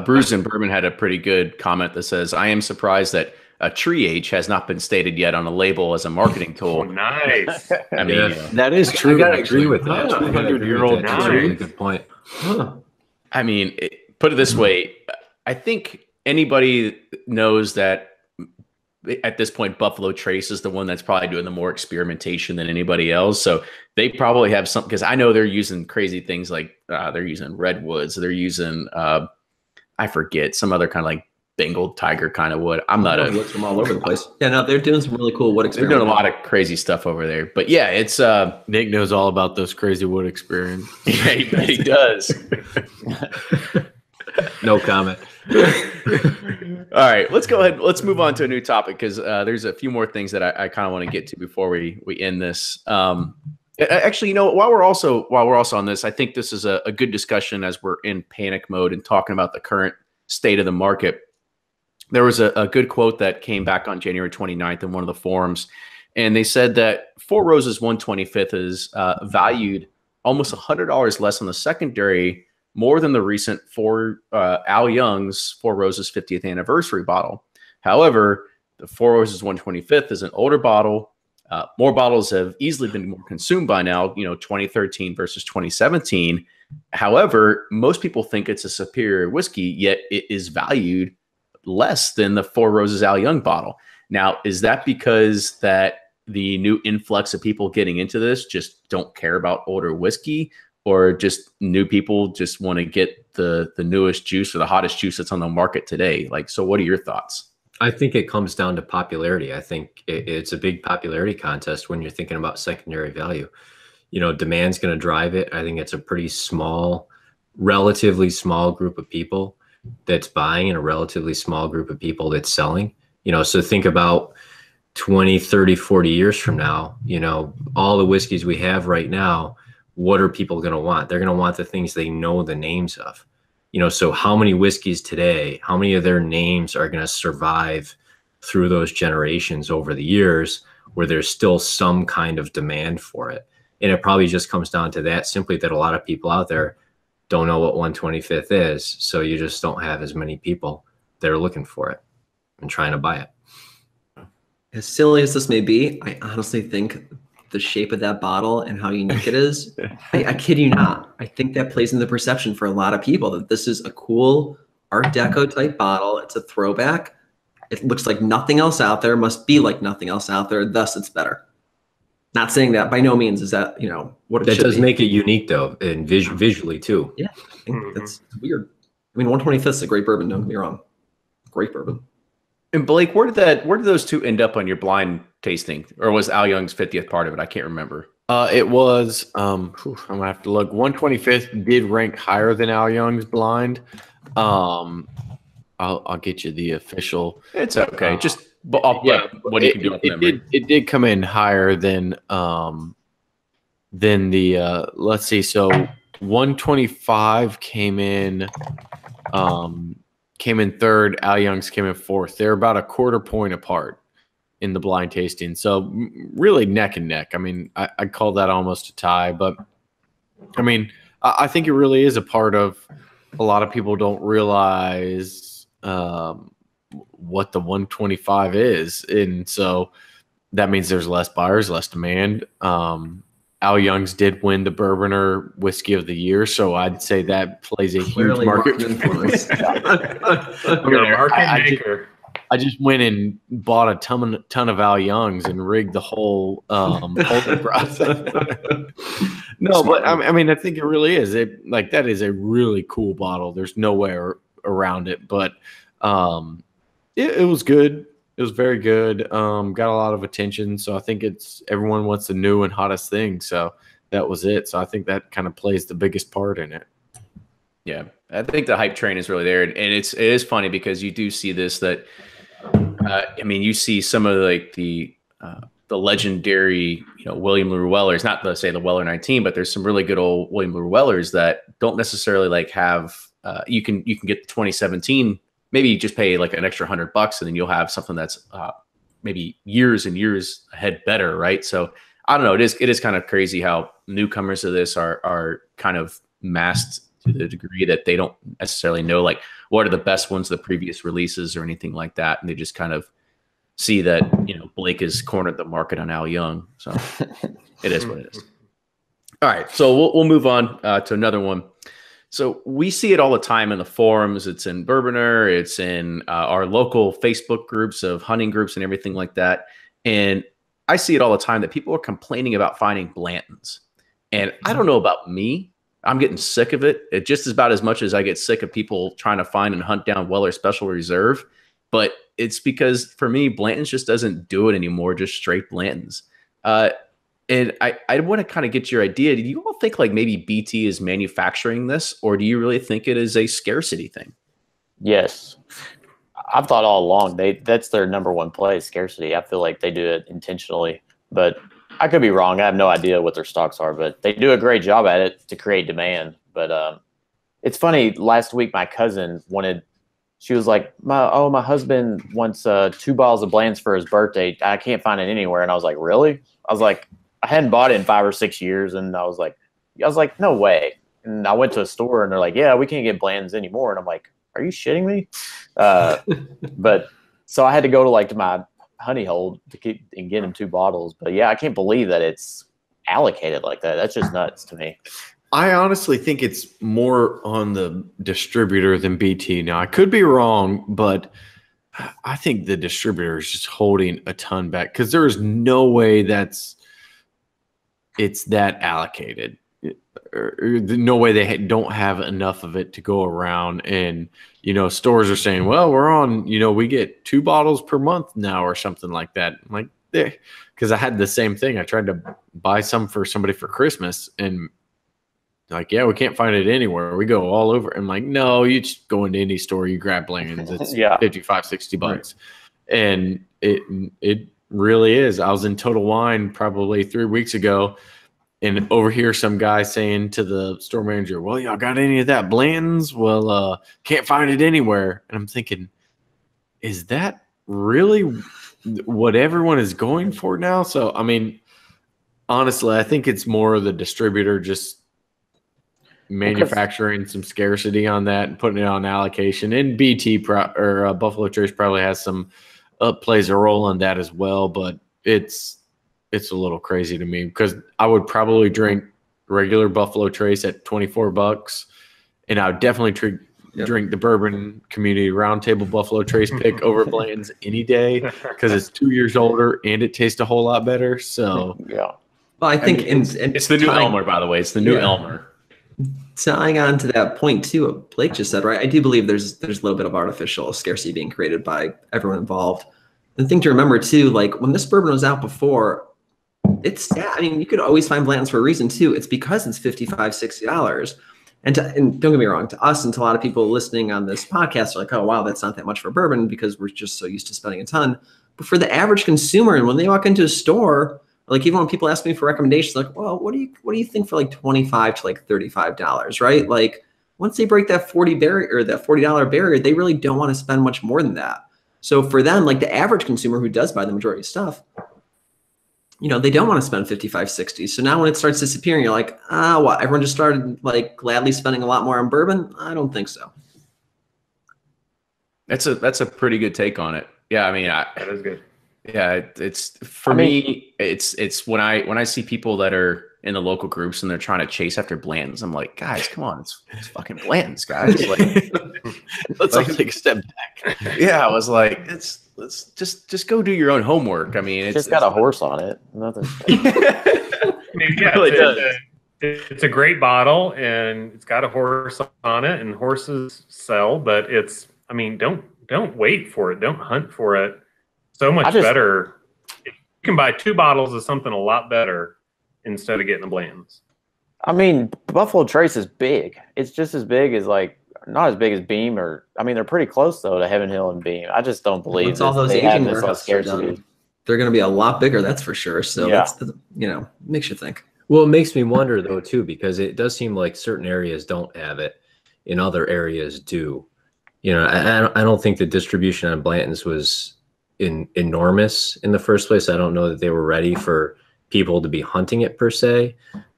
Brews and Bourbon had a pretty good comment that says, I am surprised that a tree age has not been stated yet on a label as a marketing Oh, tool. nice. I mean, Yeah. that is I true. gotta actually. agree with that. 200-year-old That's a tree. really good point. Huh. I mean, put it this way, I think anybody knows that at this point, Buffalo Trace is the one that's probably doing the more experimentation than anybody else. So they probably have some, because I know they're using crazy things like they're using redwoods, they're using I forget, some other kind of like Bengal tiger kind of wood. I'm not Looks from all over the place. Yeah, no, they're doing some really cool wood they're experiments. doing a lot of crazy stuff over there. But yeah, it's Nick knows all about those crazy wood experiments. yeah, he does. No comment. All right, let's go ahead. Let's move on to a new topic because there's a few more things that I kind of want to get to before we end this. Actually, you know, while we're also on this, I think this is a good discussion as we're in panic mode and talking about the current state of the market. There was a good quote that came back on January 29th in one of the forums, and they said that Four Roses 125th is valued almost $100 less on the secondary, more than the recent Al Young's Four Roses 50th anniversary bottle. However, the Four Roses 125th is an older bottle. More bottles have easily been more consumed by now, you know, 2013 versus 2017. However, most people think it's a superior whiskey, yet it is valued less than the Four Roses Al Young bottle. Now, is that because that the new influx of people getting into this just don't care about older whiskey, or just new people just want to get the newest juice or the hottest juice that's on the market today? Like, so what are your thoughts? I think it comes down to popularity. I think it's a big popularity contest when you're thinking about secondary value. demand's going to drive it. I think it's a pretty small, relatively small group of people that's buying and a relatively small group of people that's selling. So think about 20, 30, 40 years from now, all the whiskeys we have right now, what are people going to want? They're going to want the things they know the names of. So how many whiskeys today, how many of their names are going to survive through those generations over the years where there's still some kind of demand for it? And it probably just comes down to that, simply that a lot of people out there don't know what 125th is. So you just don't have as many people that are looking for it and trying to buy it. As silly as this may be, I honestly think the shape of that bottle and how unique it is, I kid you not, I think that plays into the perception for a lot of people that this is a cool Art Deco type bottle. It's a throwback. It looks like nothing else out there, must be like nothing else out there, thus it's better. Not saying that by no means is that, what it that should does be. Make it unique though, and visually too. Yeah, I think that's weird. I mean, 125th is a great bourbon, don't get me wrong. Great bourbon. And Blake, where did those two end up on your blind tasting, or was Al Young's 50th part of it? I can't remember. It was. I'm gonna have to look. 125th did rank higher than Al Young's blind. I'll get you the official. It's okay. What you can do with memory. It did come in higher than the. Let's see. So 125 came in third. Al Young's came in fourth. They're about a quarter point apart in the blind tasting. So really neck and neck. I mean, I'd call that almost a tie. But I mean, I think it really is a part of a lot of people don't realize what the 125 is. And so that means there's less buyers, less demand. Al Young's did win the Bourboner Whiskey of the Year, so I'd say that plays a huge market influence. I just went and bought a ton of Al Young's and rigged the whole holding process. No, but I mean, I think it really is. That is a really cool bottle. There's no way around it, but it was good. It was very good. Got a lot of attention. So I think everyone wants the new and hottest thing. So that was it. So I think that kind of plays the biggest part in it. Yeah. I think the hype train is really there. And it is funny because you do see this, that, you see some of the legendary, William LaRue Wellers, not to say the Weller 19, but there's some really good old William LaRue Wellers that don't necessarily have, you can get the 2017. Maybe you just pay like an extra $100 and then you'll have something that's maybe years and years ahead better, right? So I don't know. It is kind of crazy how newcomers to this are kind of masked to the degree that they don't necessarily know like what are the best ones, the previous releases or anything like that, and they just kind of see that Blake has cornered the market on Al Young. So it is what it is. All right, so we'll move on to another one. So we see it all the time in the forums. It's in Bourboner. It's in our local Facebook groups of hunting groups and everything like that. And I see it all the time that people are complaining about finding Blantons. And I don't know about me. I'm getting sick of it. It just about as much as I get sick of people trying to find and hunt down Weller Special Reserve. But it's because for me, Blanton's just doesn't do it anymore. Just straight Blantons. And I want to kind of get your idea. Do you all think like maybe BT is manufacturing this, or do you really think it is a scarcity thing? Yes. I've thought all along that's their number one play, scarcity. I feel like they do it intentionally, but I could be wrong. I have no idea what their stocks are, but they do a great job at it to create demand. But it's funny. Last week, my cousin she was like, my husband wants 2 bottles of Blanton's for his birthday. I can't find it anywhere. And I was like, really? I was like, I hadn't bought it in 5 or 6 years, and I was like, no way. And I went to a store, and they're like, yeah, we can't get Blanton's anymore. And I'm like, are you shitting me? But so I had to go to my honey hole and get him 2 bottles. But yeah, I can't believe that it's allocated like that. That's just nuts to me. I honestly think it's more on the distributor than BT. Now I could be wrong, but I think the distributor is just holding a ton back because there is no way it's that allocated. No way they don't have enough of it to go around. And, stores are saying, well, we're on, we get 2 bottles per month now or something like that. I'm like, because I had the same thing. I tried to buy some for somebody for Christmas, and like, yeah, we can't find it anywhere. We go all over. I'm like, no, you just go into any store, you grab Blanton's. It's Yeah. 55, 60 bucks. Right. And it really is. I was in Total Wine probably 3 weeks ago, and overhear some guy saying to the store manager, well, y'all got any of that Blanton's? Well, can't find it anywhere. And I'm thinking, is that really what everyone is going for now? So, I mean, honestly, I think it's more of the distributor just manufacturing some scarcity on that and putting it on allocation. And Buffalo Trace probably has some plays a role on that as well. But it's a little crazy to me because I would probably drink regular Buffalo Trace at $24, and I would definitely drink the Bourbon Community Roundtable Buffalo Trace pick over Blanton's any day because it's 2 years older and it tastes a whole lot better. So yeah. Well, I think it's the new Elmer, by the way. It's the new Elmer. Tying on to that point too, what Blake just said, right? I do believe there's a little bit of artificial scarcity being created by everyone involved. The thing to remember too, like when this bourbon was out before, I mean, you could always find Blanton's for a reason too. It's because it's $55, $60. And don't get me wrong, to us and to a lot of people listening on this podcast are like, oh, wow, that's not that much for bourbon because we're just so used to spending a ton. But for the average consumer, and when they walk into a store, like even when people ask me for recommendations, like, well, what do you think for like $25 to like $35, right? Like once they break that $40 barrier, they really don't want to spend much more than that. So for them, like the average consumer who does buy the majority of stuff, they don't want to spend 55, 60. So now when it starts disappearing, you're like, what? Everyone just started like gladly spending a lot more on bourbon? I don't think so. That's a pretty good take on it. Yeah, I mean, that is good. Yeah, it's for me. It's when I see people that are in the local groups and they're trying to chase after Blanton's. I'm like, guys, come on, it's fucking Blanton's, guys. Like, let's all take a step back. Yeah, I was like, let's just go do your own homework. I mean, it's got a horse on it. Nothing. It's a great bottle and it's got a horse on it, and horses sell. But don't wait for it. Don't hunt for it. So much better. You can buy 2 bottles of something a lot better instead of getting a Blanton's. I mean, Buffalo Trace is big. It's just as big as not as big as Beam they're pretty close though to Heaven Hill and Beam. I just don't believe once all those aging warehouses are done, they're going to be a lot bigger. That's for sure. So that's makes you think. Well, it makes me wonder though too, because it does seem like certain areas don't have it, and other areas do. I don't think the distribution on Blanton's was enormous in the first place. I don't know that they were ready for people to be hunting it per se,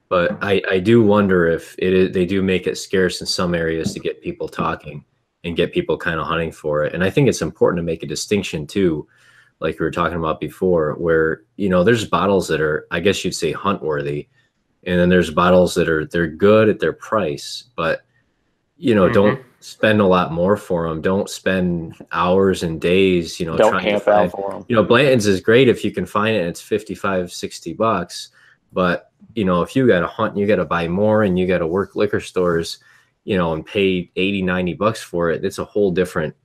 but I do wonder if they do make it scarce in some areas to get people talking and get people kind of hunting for it. And I think it's important to make a distinction too, like we were talking about before, where there's bottles that are, I guess you'd say, hunt worthy, and then there's bottles that they're good at their price, but don't spend a lot more for them. Don't spend hours and days, don't trying camp to find, out for them. Blanton's is great if you can find it and it's $55, $60, but if you got to hunt, you got to buy more and you got to work liquor stores, and pay $80, $90 for it. That's a whole different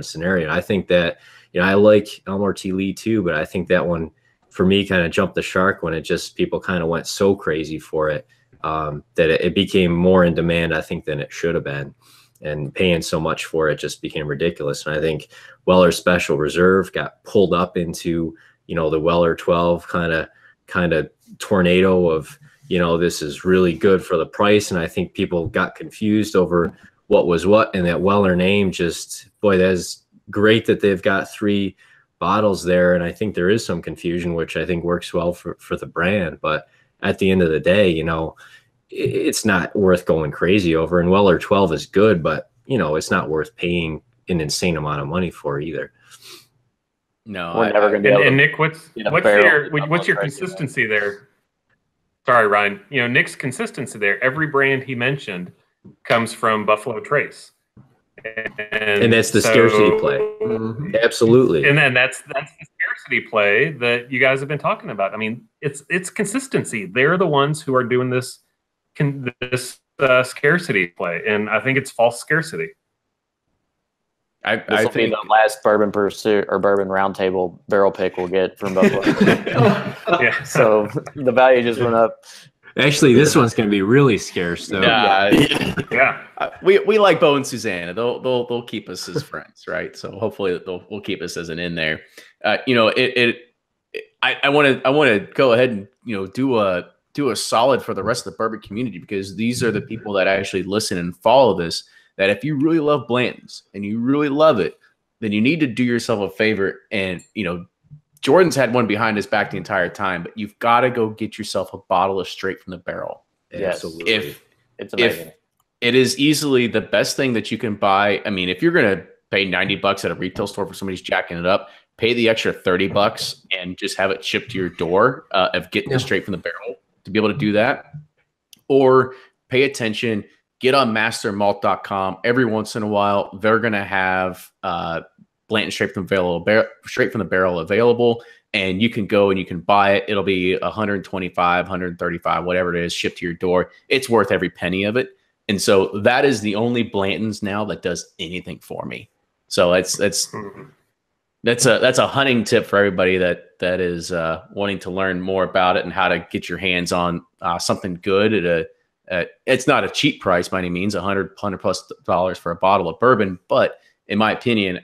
scenario. And I think that, I like Elmore T. Lee too, but I think that one for me kind of jumped the shark when people kind of went so crazy for it. That it became more in demand, I think, than it should have been, and paying so much for it just became ridiculous. And I think Weller Special Reserve got pulled up into, the Weller 12 kind of tornado of, this is really good for the price. And I think people got confused over what was what, and that Weller name just, boy, that's great that they've got 3 bottles there. And I think there is some confusion, which I think works well for the brand. But at the end of the day, it's not worth going crazy over. And Weller 12 is good, but it's not worth paying an insane amount of money for either. No, we're never going to be able and Nick, what's your consistency there? Sorry, Ryan. Nick's consistency there. Every brand he mentioned comes from Buffalo Trace. And that's the scarcity play. Mm-hmm. Absolutely. And then that's the scarcity play that you guys have been talking about. I mean, it's consistency. They're the ones who are doing this scarcity play, and I think it's false scarcity. I This will be think the last Bourbon Pursuit or Bourbon Roundtable barrel pick we'll get from Buffalo. Yeah. So the value just went up. Actually, this one's going to be really scarce, though. Yeah. we like Bo and Susanna. They'll keep us as friends, right? So hopefully we'll keep us as an in there. You know, I want to go ahead and, you know, do a solid for the rest of the bourbon community, because these are the people that actually listen and follow this. That if you really love Blanton's and you really love it, then you need to do yourself a favor. And, you know, Jordan's had one behind his back the entire time, but you've got to go get yourself a bottle of straight from the barrel. Yes. Absolutely. It's amazing. If it is easily the best thing that you can buy. I mean, if you're going to pay $90 at a retail store for somebody's jacking it up, pay the extra $30 and just have it shipped to your door of getting it straight from the barrel to be able to do that. Or pay attention. Get on mastermalt.com. Every once in a while, they're going to have Blanton straight from the barrel available, and you can go and you can buy it. It'll be $125, $135, whatever it is, shipped to your door. It's worth every penny of it. And so that is the only Blanton's now that does anything for me. So that's a hunting tip for everybody that is wanting to learn more about it and how to get your hands on something good at a it's not a cheap price by any means, $100+ for a bottle of bourbon, but in my opinion,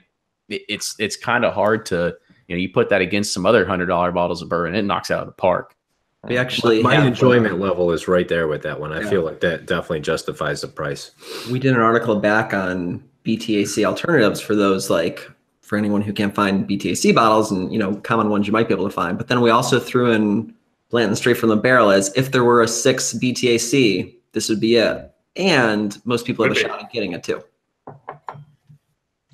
it's kind of hard to, you know, you put that against some other $100 bottles of bourbon, it knocks it out of the park. We actually my enjoyment level is right there with that one. I feel like that definitely justifies the price. We did an article back on BTAC alternatives for those, like, for anyone who can't find BTAC bottles and, you know, common ones you might be able to find. But then we also threw in Blanton straight from the barrel as if there were a 6 BTAC, this would be it. And most people have a shot at getting it too.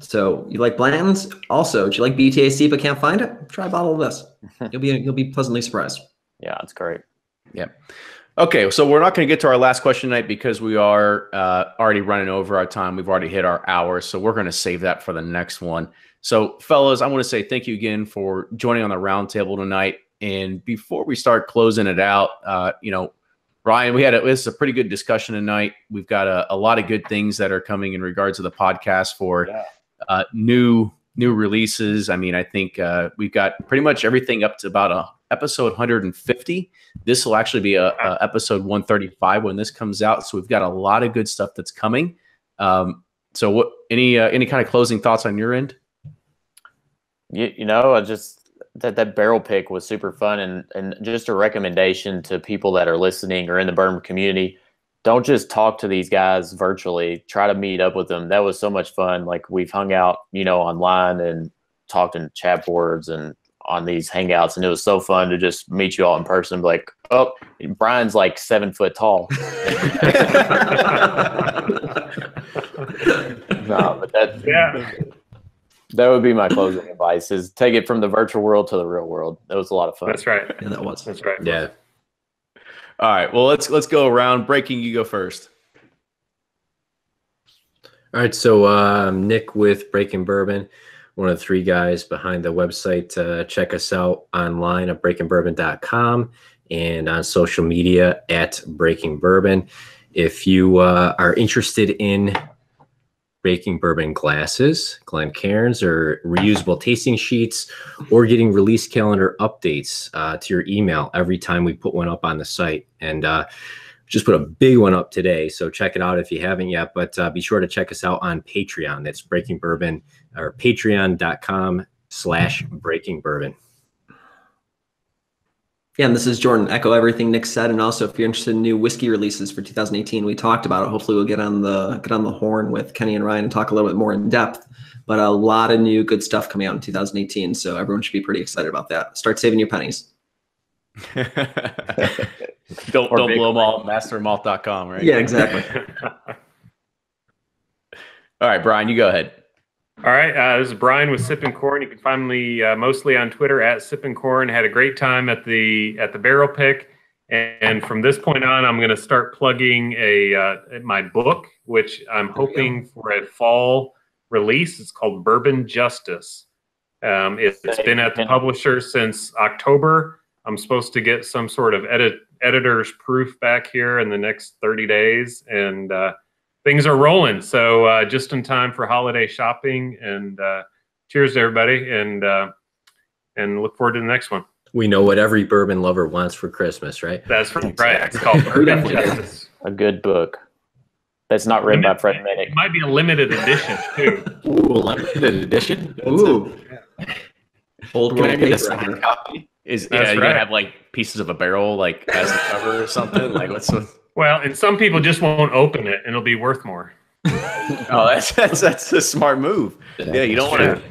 So you like Blanton's? Also, do you like BTAC but can't find it? Try a bottle of this. You'll be pleasantly surprised. Yeah, it's great. Yeah. Okay, so we're not going to get to our last question tonight because we are already running over our time. We've already hit our hour, so we're going to save that for the next one. So, fellas, I want to say thank you again for joining on the roundtable tonight. And before we start closing it out, you know, Ryan, this is a pretty good discussion tonight. We've got a lot of good things that are coming in regards to the podcast for new releases. I mean, I think we've got pretty much everything up to about episode 150. This will actually be a episode 135 when this comes out. So we've got a lot of good stuff that's coming. So what? Any kind of closing thoughts on your end? You know, I just that barrel pick was super fun, and just a recommendation to people that are listening or in the bourbon community. Don't just talk to these guys virtually. Try to meet up with them. That was so much fun. Like, we've hung out, you know, online and talked in chat boards and on these hangouts, and it was so fun to just meet you all in person. Like, oh, Brian's like 7 foot tall. No, but that would be my closing advice: is take it from the virtual world to the real world. That was a lot of fun. That's right. Yeah, that was. That's right. Yeah. All right. Well, let's go around. Breaking, you go first. All right. So Nick with Breaking Bourbon, one of the 3 guys behind the website. Check us out online at breakingbourbon.com and on social media at Breaking Bourbon. If you are interested in Breaking Bourbon glasses, Glencairns, or reusable tasting sheets, or getting release calendar updates to your email every time we put one up on the site. And just put a big one up today, so check it out if you haven't yet. But be sure to check us out on Patreon. That's Breaking Bourbon, or patreon.com/Breaking Bourbon. Yeah, and this is Jordan. Echo everything Nick said, and also if you're interested in new whiskey releases for 2018, we talked about it. Hopefully, we'll get on the horn with Kenny and Ryan and talk a little bit more in depth. But a lot of new good stuff coming out in 2018, so everyone should be pretty excited about that. Start saving your pennies. Don't blow them all. Mastermalt.com, right? Yeah, exactly. All right, Brian, you go ahead. All right, this is Brian with Sippin' Corn. You can find me mostly on Twitter at Sippin' Corn. Had a great time at the barrel pick, and from this point on, I'm going to start plugging my book, which I'm hoping for a fall release. It's called Bourbon Justice. It's been at the publisher since October. I'm supposed to get some sort of editor's proof back here in the next 30 days, and things are rolling. So just in time for holiday shopping. And cheers to everybody, and look forward to the next one. We know what every bourbon lover wants for Christmas, right? That's right. It's called Bourbon Justice. A good book. That's not written by Fred Minnick. It might be a limited edition too. Ooh, limited edition. Ooh. Old Can I world get a paper. signed copy? Is That's you right. gonna have like pieces of a barrel like as the cover or something? Like what's the... Well, and some people just won't open it, and it'll be worth more. Oh, that's a smart move. Yeah, you don't want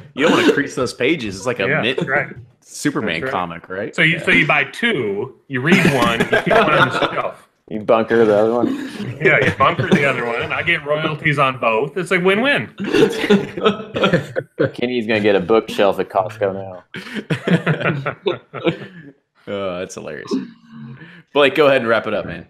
to crease those pages. It's like a Yeah, that's right. Superman That's right. comic, right? So you buy two, you read one, you keep one on the shelf. You bunker the other one. Yeah, you bunker the other one. I get royalties on both. It's a win-win. Kenny's gonna get a bookshelf at Costco now. Oh, that's hilarious. Blake, go ahead and wrap it up, man.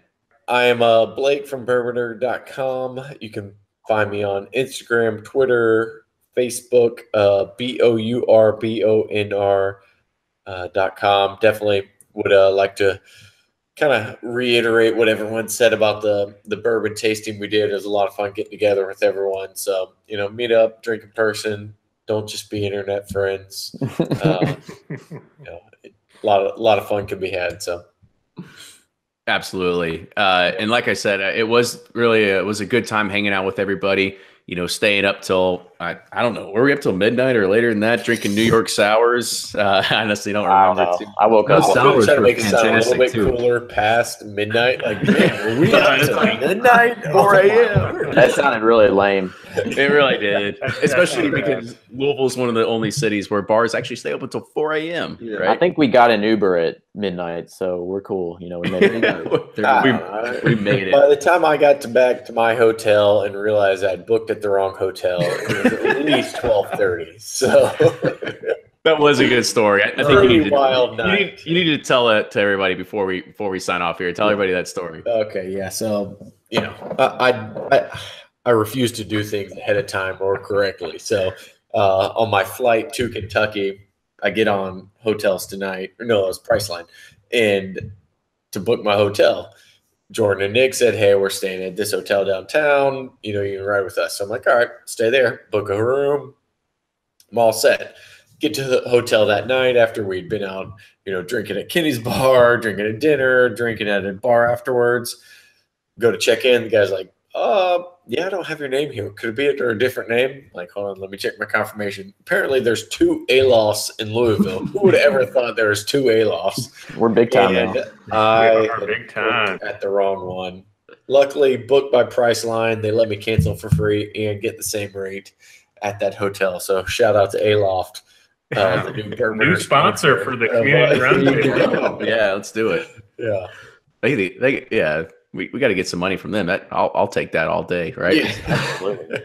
I am Blake from Bourboner.com. You can find me on Instagram, Twitter, Facebook, BOURBONR.com. Definitely would like to kind of reiterate what everyone said about the bourbon tasting we did. It was a lot of fun getting together with everyone. So, meet up, drink in person. Don't just be internet friends. A lot of fun can be had. So. Absolutely. And like I said, it was a good time hanging out with everybody, staying up till, I don't know, were we up till midnight or later than that, drinking New York sours? I honestly don't remember. I woke up. Those I'm sours trying to were make it sound a little bit fantastic, too. cooler past midnight. Like, man, were we up till midnight? 4 a.m. That sounded really lame. It really did, especially because Louisville's one of the only cities where bars actually stay up until 4 a.m. Yeah. Right? I think we got an Uber at midnight, so we're cool. We made it. we made By it. the time I got back to my hotel and realized I'd booked at the wrong hotel, it was at least 12:30. So That was a good story. I think Pretty wild night. you need to tell it to everybody before we sign off here. Tell everybody that story. okay, yeah. So I refuse to do things ahead of time or correctly. So on my flight to Kentucky, I get on Hotels Tonight. No, it was Priceline, and to book my hotel, Jordan and Nick said, "Hey, we're staying at this hotel downtown. You can ride with us." So I'm like, "All right, stay there. Book a room. I'm all set." Get to the hotel that night after we'd been out, drinking at Kenny's bar, drinking at dinner, drinking at a bar afterwards. Go to check in. The guy's like, yeah, I don't have your name here. Could it be under a different name? Like, hold on, let me check my confirmation. Apparently, there's 2 Alofs in Louisville. Who would have ever thought there was 2 Alofs? We're big time now. I are big time. booked at the wrong one. Luckily, booked by Priceline. They let me cancel for free and get the same rate at that hotel. So shout out to Aloft. The New sponsor for the community roundtable. Yeah, let's do it. Yeah. We got to get some money from them. I'll take that all day, right? Yeah. Absolutely.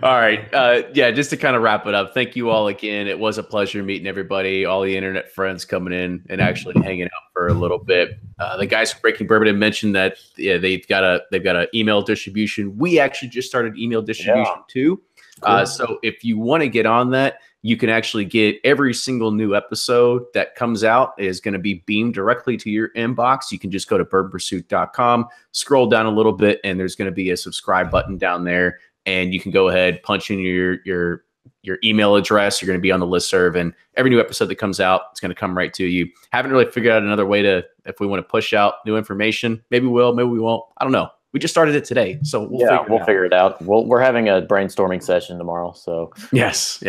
All right. Just to kind of wrap it up, thank you all again. It was a pleasure meeting everybody, all the internet friends coming in and actually hanging out for a little bit. The guys from Breaking Bourbon had mentioned that they've got a email distribution. We actually just started email distribution too. Cool. So if you want to get on that, you can actually get every single new episode that comes out is going to be beamed directly to your inbox. You can just go to bourbonpursuit.com, scroll down a little bit, and there's going to be a subscribe button down there. And you can go ahead, punch in your email address. You're going to be on the listserv, and every new episode that comes out, it's going to come right to you. Haven't really figured out another way if we want to push out new information. Maybe we'll, maybe we won't. I don't know. We just started it today, so we'll figure it out. We're having a brainstorming session tomorrow, so yes,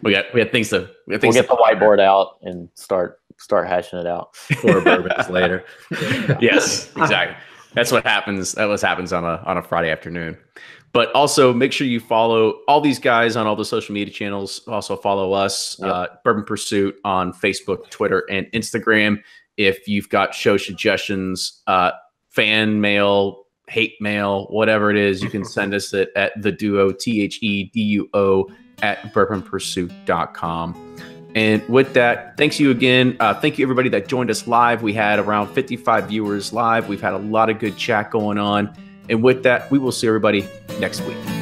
we had things to. We'll get the whiteboard out and start hashing it out. 4 bourbons later. Yes, exactly. That's what happens. That what happens on a Friday afternoon. But also make sure you follow all these guys on all the social media channels. Also follow us, Bourbon Pursuit, on Facebook, Twitter, and Instagram. If you've got show suggestions, fan mail, hate mail, whatever it is, you can send us it at theduo, THEDUO, at bourbonpursuit.com. And with that, thanks you again. Thank you everybody that joined us live. We had around 55 viewers live. We've had a lot of good chat going on. And with that, we will see everybody next week.